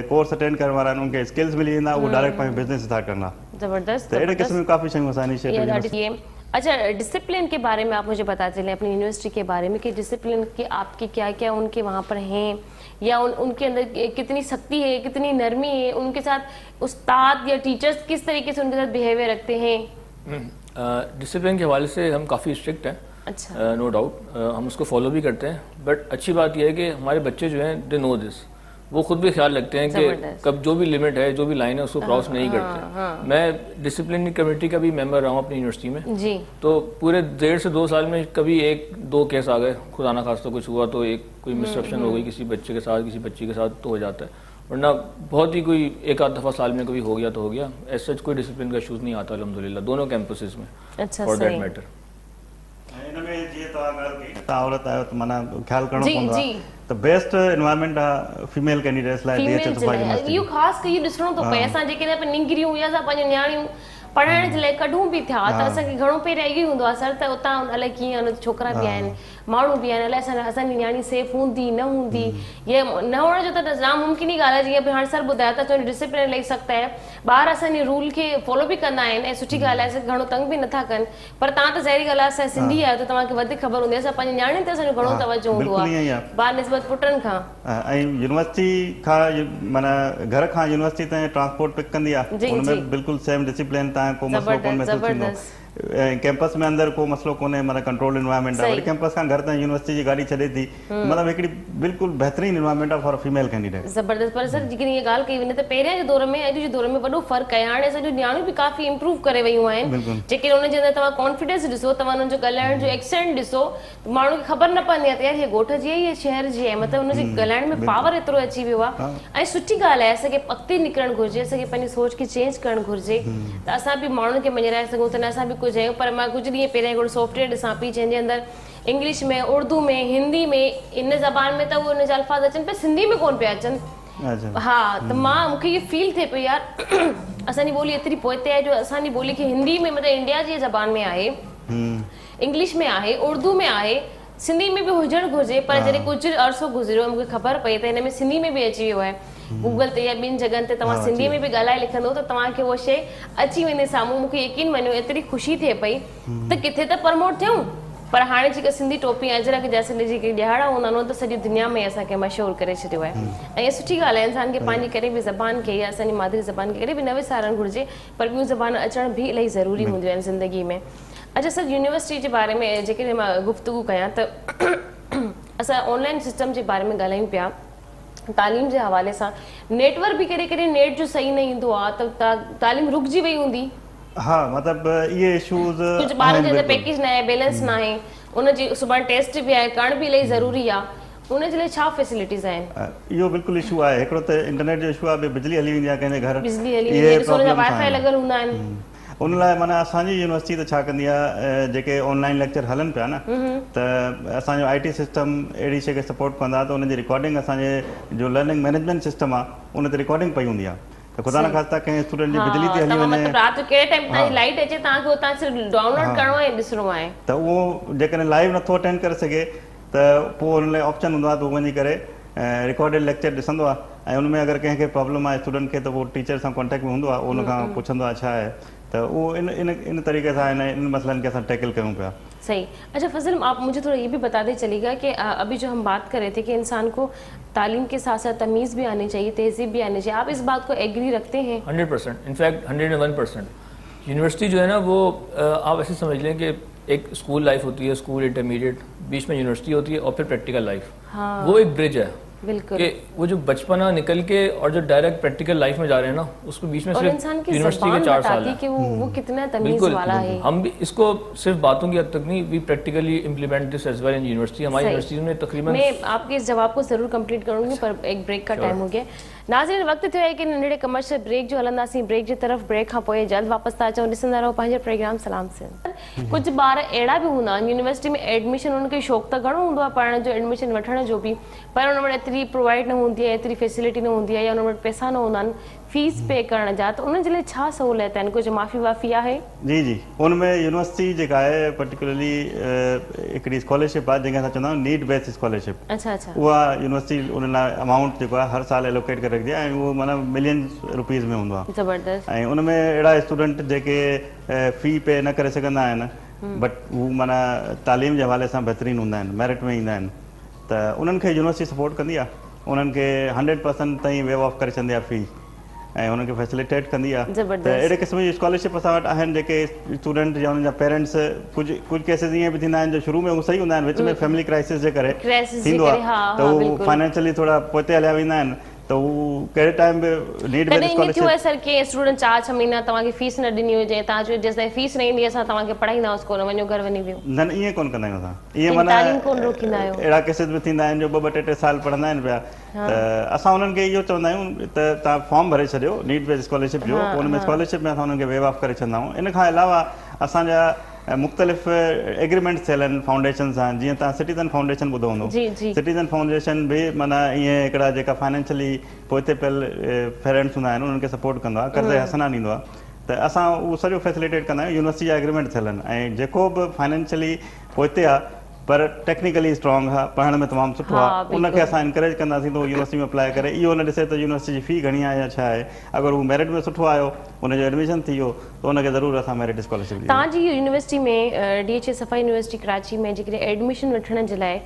कोर्स अटेंड करण वारा आहिनि उनखे स्किल्स मिली वेंदा, उहो डायरेक्ट पंहिंजो बिज़नेस स्टार्ट कंदा। जबरदस्त। अहिड़े क़िस्म जूं काफ़ी शयूं असां इनिशिएटिव। अच्छा, डिसिप्लिन के बारे में आप मुझे बता चलें अपनी यूनिवर्सिटी के बारे में कि डिसिप्लिन के आपके क्या क्या उनके वहाँ पर हैं, या उनके अंदर कितनी सख्ती है, कितनी नरमी है, उनके साथ उस्ताद या टीचर्स किस तरीके से उनके साथ बिहेवियर रखते हैं? डिसिप्लिन के हवाले से हम काफ़ी स्ट्रिक्ट हैं। अच्छा। नो डाउट हम उसको फॉलो भी करते हैं, बट अच्छी बात यह है कि हमारे बच्चे जो हैं दे नो दिस, वो खुद भी ख्याल रखते हैं कि कब जो भी लिमिट है, जो भी लाइन है उसको क्रॉस नहीं करते। मैं डिसिप्लिन कमेटी का भी मेंबर रहा हूँ अपनी यूनिवर्सिटी में जी। तो पूरे 1.5 से 2 साल में कभी 1-2 केस आ गए, खुदा ना खास्ता कुछ हुआ तो एक कोई मिसरप्शन हो गई किसी बच्चे के साथ, किसी बच्ची के साथ, तो हो जाता है, वरना बहुत ही कोई 1-8 दफ़ा साल में कभी हो गया तो हो गया। ऐसा कोई डिसिप्लिन का इशूज़ नहीं आता अल्हम्दुलिल्लाह दोनों कैंपसेस में। अच्छा, फॉर दैट मैटर। इनमें जीअं तव्हां ॻाल्हि कई, तव्हां औरत आहियो त माना ख़्यालु करणो पवंदो आहे, त बेस्ट एनवायरनमेंट आहे फीमेल कैंडिडेट्स लाइ इहो ख़ासि करे ॾिसणो थो पए। असां जेके निंगरियूं या असां पंहिंजूं नियाणियूं पढ़ाइण जे लाइ कढूं बि थिया त असांखे घणो पहिरियों इहो ई हूंदो आहे सर त उतां अलाए कीअं छोकिरा बि आहिनि, माण्हू बि आहिनि, अलाए असांजी नियाणी सेफ हूंदी न हूंदी, ये न हुअण जो त नामुमकिन ई ॻाल्हि आहे। जीअं बि हाणे सर ॿुधायो था चवनि डिसिप्लिन इलाही सख़्तु आहे, ॿार असांजे रूल खे फॉलो बि कंदा आहिनि ऐं सुठी ॻाल्हि आहे, असांखे घणो तंग बि नथा कनि। पर तव्हां त ज़ाहिरी ॻाल्हि आहे असां सिंधी आहियो त तव्हांखे वधीक ख़बर हूंदी आहे, असां पंहिंजी नियाणियुनि ते असांजो घणो तवजो हूंदो आहे बानिस्बत पुटनि खां। ऐं यूनिवर्सिटी खां माना घर खां यूनिवर्सिटी ताईं ट्रांसपोर्ट पिक कंदी आहे, उनमें बिल्कुलु सेम डिसिप्लिन तव्हां को मसलो कोन महसूस थींदो। कैंपस में अंदर को मसलो कोन्हे, माना कंट्रोल एनवायरनमेंट आहे, वरी कैंपस खां घर ताईं यूनिवर्सिटी जी गाड़ी छॾे थी, मतिलबु हिकिड़ी बिल्कुलु बहितरीन एनवायरनमेंट आहे फॉर फीमेल कैंडिडेट। ज़बरदस्त। पर सर जेकॾहिं इहा ॻाल्हि कई वञे त पहिरियां जे दौर में अॼु जे दौर में वॾो फ़र्क़ु आहे। हाणे असांजूं नियाणियूं बि काफ़ी इम्प्रूव करे वियूं आहिनि, जेके उनजे अंदरि तव्हां कॉन्फिडेंस ॾिसो, तव्हां उन्हनि जो ॻाल्हाइण जो एक्सेंट ॾिसो, माण्हू खे ख़बर न पवंदी आहे त यार हीअ ॻोठ जी आहे या शहर जी आहे, मतिलबु हुनजे ॻाल्हाइण में पावर एतिरो अची वियो आहे। ऐं सुठी ॻाल्हि आहे, असांखे अॻिते निकिरणु घुरिजे, असांखे पंहिंजी सोच खे चेंज करणु घुरिजे त असां बि माण्हुनि खे मञाए सघूं त न असां बि कुझु आहियूं। पर मां कुझु ॾींहं पहिरियों हिकिड़ो सॉफ्टवेयर ॾिसां पई जंहिंजे अंदरि इंग्लिश में, उर्दू में, हिंदी में, इन ज़बान में त उहे उन जा अल्फाज़ अचनि पिया, सिंधी में कोन पिया अचनि। हा, त मूंखे इहो फील थिए पई यार असांजी ॿोली एतिरी पोइते आहे जो असांजी ॿोली खे हिंदी में मतिलबु इंडिया जी ज़बान में आहे, इंग्लिश में आहे, उर्दू में आहे, सिंधी में बि हुजणु घुरिजे। पर जॾहिं कुझु अरसो गुज़रियो मूंखे ख़बर पई त हिन में सिंधी में बि अची वियो आहे, गूगल ते या ॿिनि जॻहनि ते तव्हां सिंधीअ में बि ॻाल्हाए लिखंदो त तव्हांखे उहा शइ अची वेंदे साम्हूं। मूंखे यकीन मञियो एतिरी ख़ुशी थिए पई त किथे त प्रमोट थियूं, पर हाणे जेका सिंधी टोपी अजरक जा सिंधी जेके ॾियारा हूंदा आहिनि त सॼी दुनिया में असांखे मशहूरु करे छॾियो आहे। ऐं इहा सुठी ॻाल्हि आहे, इंसान खे पंहिंजी कहिड़ी बि ज़बान खे या असांजी मादरी ज़बान खे कॾहिं बि न विसारणु घुरिजे, पर ॿियूं ज़बान अचणु बि इलाही ज़रूरी हूंदियूं आहिनि ज़िंदगी में। अच्छा सर, यूनिवर्सिटी जे बारे में जेकॾहिं मां गुफ़्तगू कयां त असां ऑनलाइन सिस्टम जे बारे में ॻाल्हायूं पिया, तालीम जे हवाले सां नेटवर्क बि कॾहिं कॾहिं नेट जो सही न ईंदो आहे त तालीम रुकिजी वई हूंदी। हा, मतिलबु इहे इशूज़ कुझु ॿारनि जे अंदरि पैकेज न आहे, बैलेंस न आहे, उनजी सुभाणे टेस्ट बि आहे, करण बि इलाही ज़रूरी आहे, उनजे लाइ छा फैसिलिटीज़ आहिनि? इहो बिल्कुलु इशू आहे। हिकिड़ो त इंटरनेट जो इशू आहे, ॿियो बिजली हली वेंदी आहे कंहिंजे घर, बिजली हली वेंदी आहे, ॾिसो वाईफाई लॻल हूंदा आहिनि। उन लाइ माना असांजी यूनिवर्सिटी त छा कंदी आहे, जेके ऑनलाइन लेक्चर हलनि पिया न त असांजो IT सिस्टम अहिड़ी शइ खे सपोर्ट कंदा त उनजी रिकॉर्डिंग असांजे जो लर्निंग मैनेजमेंट सिस्टम आहे उन ते रिकॉर्डिंग पई हूंदी आहे। त ख़ुदा न ख़ास्ता कंहिं स्टूडेंट जी बिजली ते हली वञे, राति जो कहिड़े टाइम तव्हांजी लाइट अचे, तव्हांखे उतां सिर्फ़ु डाउनलोड करिणो आहे, ॾिसणो आहे, त उहो जेकॾहिं लाइव नथो अटेंड करे सघे त पोइ हुन लाइ ऑप्शन हूंदो आहे त उहो वञी करे रिकॉर्डेड लेक्चर ॾिसंदो आहे, ऐं उनमें अगरि कंहिंखे प्रॉब्लम आहे स्टूडेंट खे त उहो टीचर सां कॉन्टेक्ट में हूंदो आहे, उन खां पुछंदो आहे छा आहे, त उहो इन तरीक़े सां इन मसइलनि खे असां टैकल कयूं पिया। صحیح. اچھا فضل, آپ مجھے تھوڑا یہ بھی بتاتے چلیے گا کہ ابھی جو ہم بات کر رہے تھے کہ انسان کو تعلیم کے ساتھ ساتھ تمیز بھی آنی چاہیے, تہذیب بھی آنی چاہیے, آپ اس بات کو ایگری رکھتے ہیں؟ 100%, انفیکٹ 101%. یونیورسٹی جو ہے نا وہ آپ ایسے سمجھ لیں کہ ایک اسکول لائف ہوتی ہے, اسکول انٹرمیڈیٹ, بیچ میں یونیورسٹی ہوتی ہے اور پھر پریکٹیکل لائف. وہ ایک برج ہے بالکل, کہ وہ جو بچپنا نکل کے اور جو ڈائریکٹ پریکٹیکل لائف میں جا رہے ہیں نا, اس کو بیچ میں صرف یونیورسٹی کے 4 سال ہے کہ وہ کتنا تمیز والا ہے. ہم بھی اس کو صرف باتوں کی حد تک نہیں, we practically implement this as well in university. ہماری یونیورسٹی میں تقریباً, میں آپ کے اس جواب کو ضرور کمپلیٹ کروں گی پر ایک بریک کا ٹائم ہو گیا. ناظرین, وقت थियो आहे कि नंढड़े कमर्शियल ब्रेक जो हलंदासीं. ब्रेक जी तरफ़ ब्रेक खां पोइ जल्द वापसि था अचूं. ॾिसंदा रहो पंहिंजो प्रोग्राम सलाम सिंध. कुझु ॿार अहिड़ा बि हूंदा आहिनि यूनिवर्सिटी में एडमिशन, उनखे शौक़ु त घणो हूंदो आहे पढ़ण जो, एडमिशन वठण जो बि, पर उन वटि एतिरी प्रोवाइड न हूंदी आहे, एतिरी फैसिलिटी न हूंदी आहे, या उन वटि पैसा न हूंदा आहिनि फीस पे करण जा, त उन जे लाइ छा सहूलियत आहिनि? कुझु माफ़ी वाफ़ी आहे? जी जी, उनमें यूनिवर्सिटी जेका आहे पर्टिकुलरली हिकिड़ी स्कॉलरशिप आहे जंहिंखे असां चवंदा आहियूं नीड बेस्ड स्कॉलरशिप. अच्छा अच्छा. उहा यूनिवर्सिटी उन लाइ अमाउंट जेको आहे हर साल एलोकेट करे रखंदी आहे ऐं उहो माना मिलियंस रुपीज़ में हूंदो आहे. ज़बरदस्त. ऐं उनमें अहिड़ा स्टूडेंट जेके फ़ी पे न करे सघंदा आहिनि, बट हू माना तालीम जे हवाले सां बहितरीनु हूंदा आहिनि, मेरिट में ईंदा आहिनि, त उन्हनि खे यूनिवर्सिटी सपोर्ट कंदी आहे. उन्हनि खे 100% ताईं वेव ऑफ करे छॾंदी आहे फ़ी ऐं उन्हनि खे फैसिलिटेट कंदी आहे. त अहिड़े क़िस्म जी स्कॉलरशिप असां वटि आहिनि जेके स्टूडेंट या उन्हनि जा पेरेंट्स, कुझु केसिस ईअं बि थींदा आहिनि जो शुरू में उहे सही हूंदा आहिनि, विच में फैमिली क्राइसिस जे करे थींदो आहे त उहे फाइनेंशियली थोरा पोइते हलिया वेंदा आहिनि, त हू कहिड़े टाइम बि नीड बेस्ड स्कॉलरशिप. कॾहिं सर के स्टूडेंट 4-6 महीना तव्हांखे फीस न ॾिनी हुजे, तव्हां चयो जेसिताईं फीस न ईंदी असां तव्हांखे पढ़ाईंदासीं कोन, वञो घर वञी वियो? न न, ईअं कोन कंदा आहियूं असां. ईअं माना अहिड़ा केसिस बि थींदा आहिनि जो 2-2 साल पढ़ंदा आहिनि पिया, त असां उन्हनि खे इहो चवंदा आहियूं त तव्हां फॉर्म भरे छॾियो नीड बेस्ड स्कॉलरशिप जो, उन में स्कॉलरशिप में असां उन्हनि खे वेव ऑफ करे छॾंदा आहियूं. इन खां अलावा असांजा मुख़्तलिफ़ एग्रीमेंट्स थियल आहिनि फाउंडेशन सां. जीअं तव्हां सिटीज़न फाउंडेशन ॿुधो हूंदो, सिटीज़न फाउंडेशन बि माना ईअं हिकिड़ा जेका फाइनेंशियली पोइते पियल पेरेंट्स हूंदा आहिनि उन्हनि खे सपोर्ट कंदो आहे, कर्ज़ हसना ॾींदो आहे, त असां उहो सॼो फैसिलिटेट कंदा आहियूं. यूनिवर्सिटी जा एग्रीमेंट थियल आहिनि ऐं जेको बि फाइनेंशियली पोइते आहे पर टेक्निकली स्ट्रॉन्ग आहे, पढ़ण में तमामु सुठो आहे, उनखे असां इनकरेज कंदासीं त उहो यूनिवर्सिटी में अप्लाई करे. इहो न ॾिसे त यूनिवर्सिटी जी फ़ी घणी आहे या छा आहे. अगरि उहो मेरिट में सुठो आयो, उनजो एडमिशन थी वियो, त उनखे ज़रूरु असां मेरिट स्कॉलरशिप ॾींदासीं. तव्हांजी यूनिवर्सिटी में DHA सफ़ा यूनिवर्सिटी कराची में जेकॾहिं एडमिशन वठण जे लाइ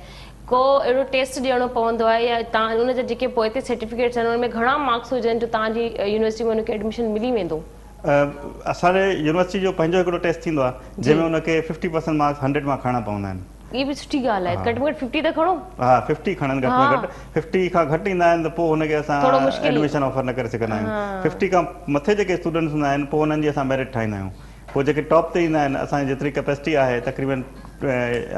को अहिड़ो टेस्ट ॾियणो पवंदो आहे या तव्हां उन जा जेके पोइते सर्टिफिकेट्स आहिनि उन में घणा मार्क्स हुजनि जो तव्हांजी यूनिवर्सिटी में उनखे एडमिशन मिली वेंदो? असांजे यूनिवर्सिटी जो पंहिंजो हिकिड़ो टेस्ट थींदो आहे जंहिंमें उनखे 50% मार्क्स 100 मां खणणा पवंदा आहिनि. ये भी सुठी ॻाल्हि आहे. घटि में घटि 50 त खणो. हा, 50 खणनि घटि में घटि. 50 खां घटि ईंदा आहिनि त पोइ हुनखे असां एडमिशन ऑफर न करे सघंदा आहियूं. 50 खां मथे जेके स्टूडेंट्स हूंदा आहिनि पोइ हुननि जी असां मेरिट ठाहींदा आहियूं. पोइ जेके टॉप ते ईंदा आहिनि, असांजी जेतिरी कैपेसिटी आहे तक़रीबन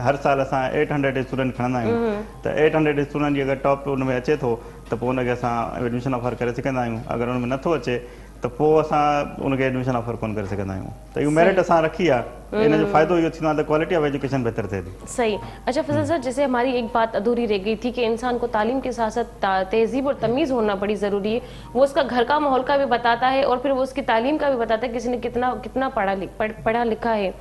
हर साल असां 800 स्टूडेंट खणंदा आहियूं, त 800 स्टूडेंट जी अगरि टॉप उन में अचे थो त पोइ हुनखे असां एडमिशन ऑफर करे सघंदा आहियूं. अगरि हुन में नथो अचे त पोइ असां उनखे एडमिशन ऑफर कोन करे सघंदा आहियूं. त इहो मेरिट असां रखी आहे, इन जो फ़ाइदो इहो थींदो आहे त क्वालिटी ऑफ एजुकेशन बहितर थिए थी. सही. अच्छा फजल सर, जैसे हमारी एक बात अधूरी रह गई थी कि इंसान को तालीम के साथ साथ तहजीब और तमीज़ होना बड़ी ज़रूरी है. वो उसका घर का माहौल का भी बताता है और फिर वो उसकी तालीम का भी बताता है किसी ने कितना पढ़ा लिखा है.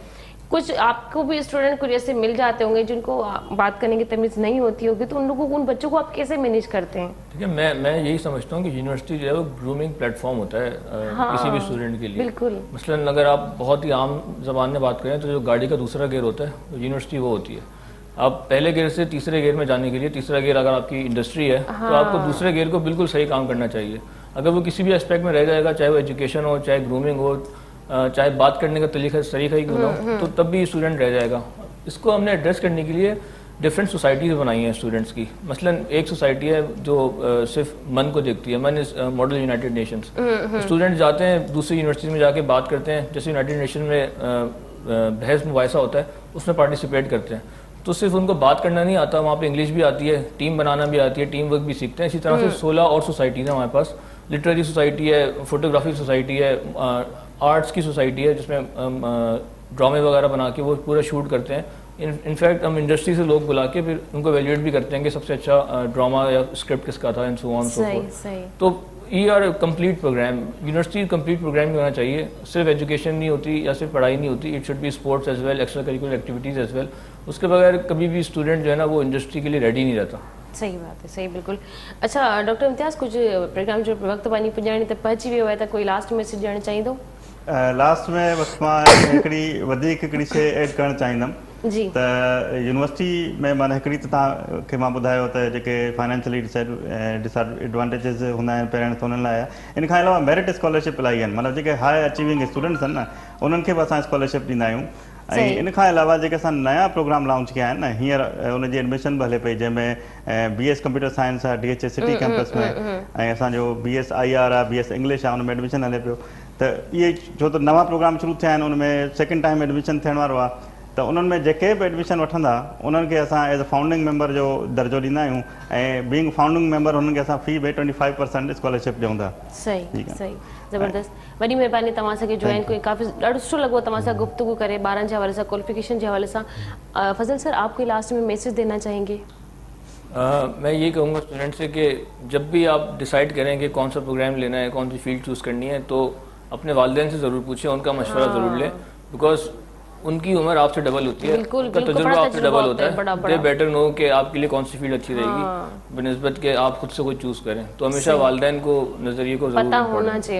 कुछ आपको भी स्टूडेंट कुछ ऐसे मिल जाते होंगे जिनको बात करने की तमीज़ नहीं होती होगी, तो उन बच्चों को आप कैसे मैनेज करते हैं? ठीक है, मैं यही समझता हूँ कि यूनिवर्सिटी जो है वो ग्रूमिंग प्लेटफॉर्म होता है किसी भी स्टूडेंट के लिए. बिल्कुल. मसलन अगर आप बहुत ही आम ज़बान में बात करें तो जो गाड़ी का दूसरा गियर होता है यूनिवर्सिटी वो होती है. आप पहले गियर से तीसरे गियर में जाने के लिए, तीसरा गियर अगर आपकी इंडस्ट्री है तो आपको दूसरे गियर को बिल्कुल सही काम करना चाहिए. अगर वो किसी भी एस्पेक्ट में रह जाएगा, चाहे वो एजुकेशन हो, चाहे ग्रूमिंग हो, चाहे बात करने का तरीका ही क्यों ना हो, तो तब भी स्टूडेंट रह जाएगा. इसको हमने एड्रेस करने के लिए डिफरेंट सोसाइटीज़ बनाई हैं स्टूडेंट्स की. मसलन एक सोसाइटी है जो सिर्फ मन को देखती है, मन is model United Nations. Student जाते हैं दूसरी यूनिवर्सिटी में जाके बात करते हैं, जैसे यूनाइटेड नेशन में बहस मुबाहिसा होता है उसमें पार्टिसिपेट करते हैं. तो सिर्फ उनको बात करना नहीं आता, वहाँ पे इंग्लिश भी आती है, टीम बनाना भी आती है, टीम वर्क भी सीखते हैं. इसी तरह से 16 और सोसाइटीज़ हैं हमारे पास. लिटरेरी सोसाइटी है, फोटोग्राफी सोसाइटी है, आर्ट्स की सोसाइटी है जिसमें ड्रामे वगैरह बना के वो पूरा शूट करते हैं. इनफैक्ट हम इंडस्ट्री से लोग बुला के फिर उनको वैल्यूएट भी करते हैं कि सबसे अच्छा ड्रामा या स्क्रिप्ट किसका था and so on so forth. तो ये are complete program. University complete program भी होना चाहिए. सिर्फ एजुकेशन नहीं होती या सिर्फ पढ़ाई नहीं होती, it should be sports as well, extra curricular activities as well. उसके बगैर कभी भी स्टूडेंट जो है ना वो इंडस्ट्री के लिए रेडी नहीं रहता. सही बात है, सही बिल्कुल. अच्छा डॉक्टर इम्तियाज़, कुछ प्रोग्राम जो वक्त पानी पुॼाणी त पहुची वियो आहे, त कोई लास्ट मैसेज ॾियणु चाहींदो? लास्ट में बस मां हिकिड़ी शइ ऐड करणु चाहींदुमि जी त यूनिवर्सिटी में माना हिकिड़ी त तव्हांखे मां ॿुधायो त जेके फाइनेंशियली डिसएडवांटेजिस हूंदा आहिनि पेरेंट्स उन्हनि लाइ आहे। इन खां अलावा मेरिट स्कॉलरशिप इलाही आहिनि, मतिलबु जेके हाई अचीविंग स्टूडेंट्स आहिनि न उन्हनि खे बि असां स्कॉलरशिप ॾींदा आहियूं। ऐं इन खां अलावा जेके असां नया प्रोग्राम लॉन्च कया आहिनि न, हींअर उनजी एडमिशन बि हले पई, जंहिंमें BS कंप्यूटर साइंस आहे DHS सिटी कैंपस में, ऐं असांजो BS IR आहे, BS इंग्लिश आहे, उन में एडमिशन हले पियो। त इहे छो त नवां प्रोग्राम शुरू थिया आहिनि, उनमें सेकेंड टाइम एडमिशन थियण वारो आहे, त उन्हनि में जेके बि एडमिशन वठंदा उन्हनि खे असां एज़ अ फाउंडिंग मेंबर जो दर्जो ॾींदा आहियूं, ऐं बीइंग फाउंडिंग मेंबर हुननि खे असां फी में 25% स्कॉलरशिप ॾियूं था। सही सही ज़बरदस्त, वॾी महिरबानी तव्हां असांखे जॉइन कई, काफ़ी ॾाढो सुठो लॻो तव्हां सां गुफ्तगू करे ॿारनि जे हवाले सां, क्वालिफिकेशन के हवाले से। फजल सर, आप कोई लास्ट में मैसेज देना चाहेंगे? मैं ये कहूँगा स्टूडेंट से कि जब भी आप डिसाइड करें कि कौन सा प्रोग्राम लेना है, कौन सी फील्ड चूज़ करनी है, तो अपने वालिदैन से ज़रूर पूछें, उनका मशवरा ज़रूर लें, बिकॉज उनकी उम्र आपसे डबल होती है, उनका तजुर्बा आपसे डबल होता है। दे बेटर नो कि आपके लिए कौन सी फील्ड अच्छी रहेगी बनस्बत के आप खुद से कोई चूज़ करें। तो हमेशा वालिदैन को नज़रिए को ज़रूर पता होना चाहिए।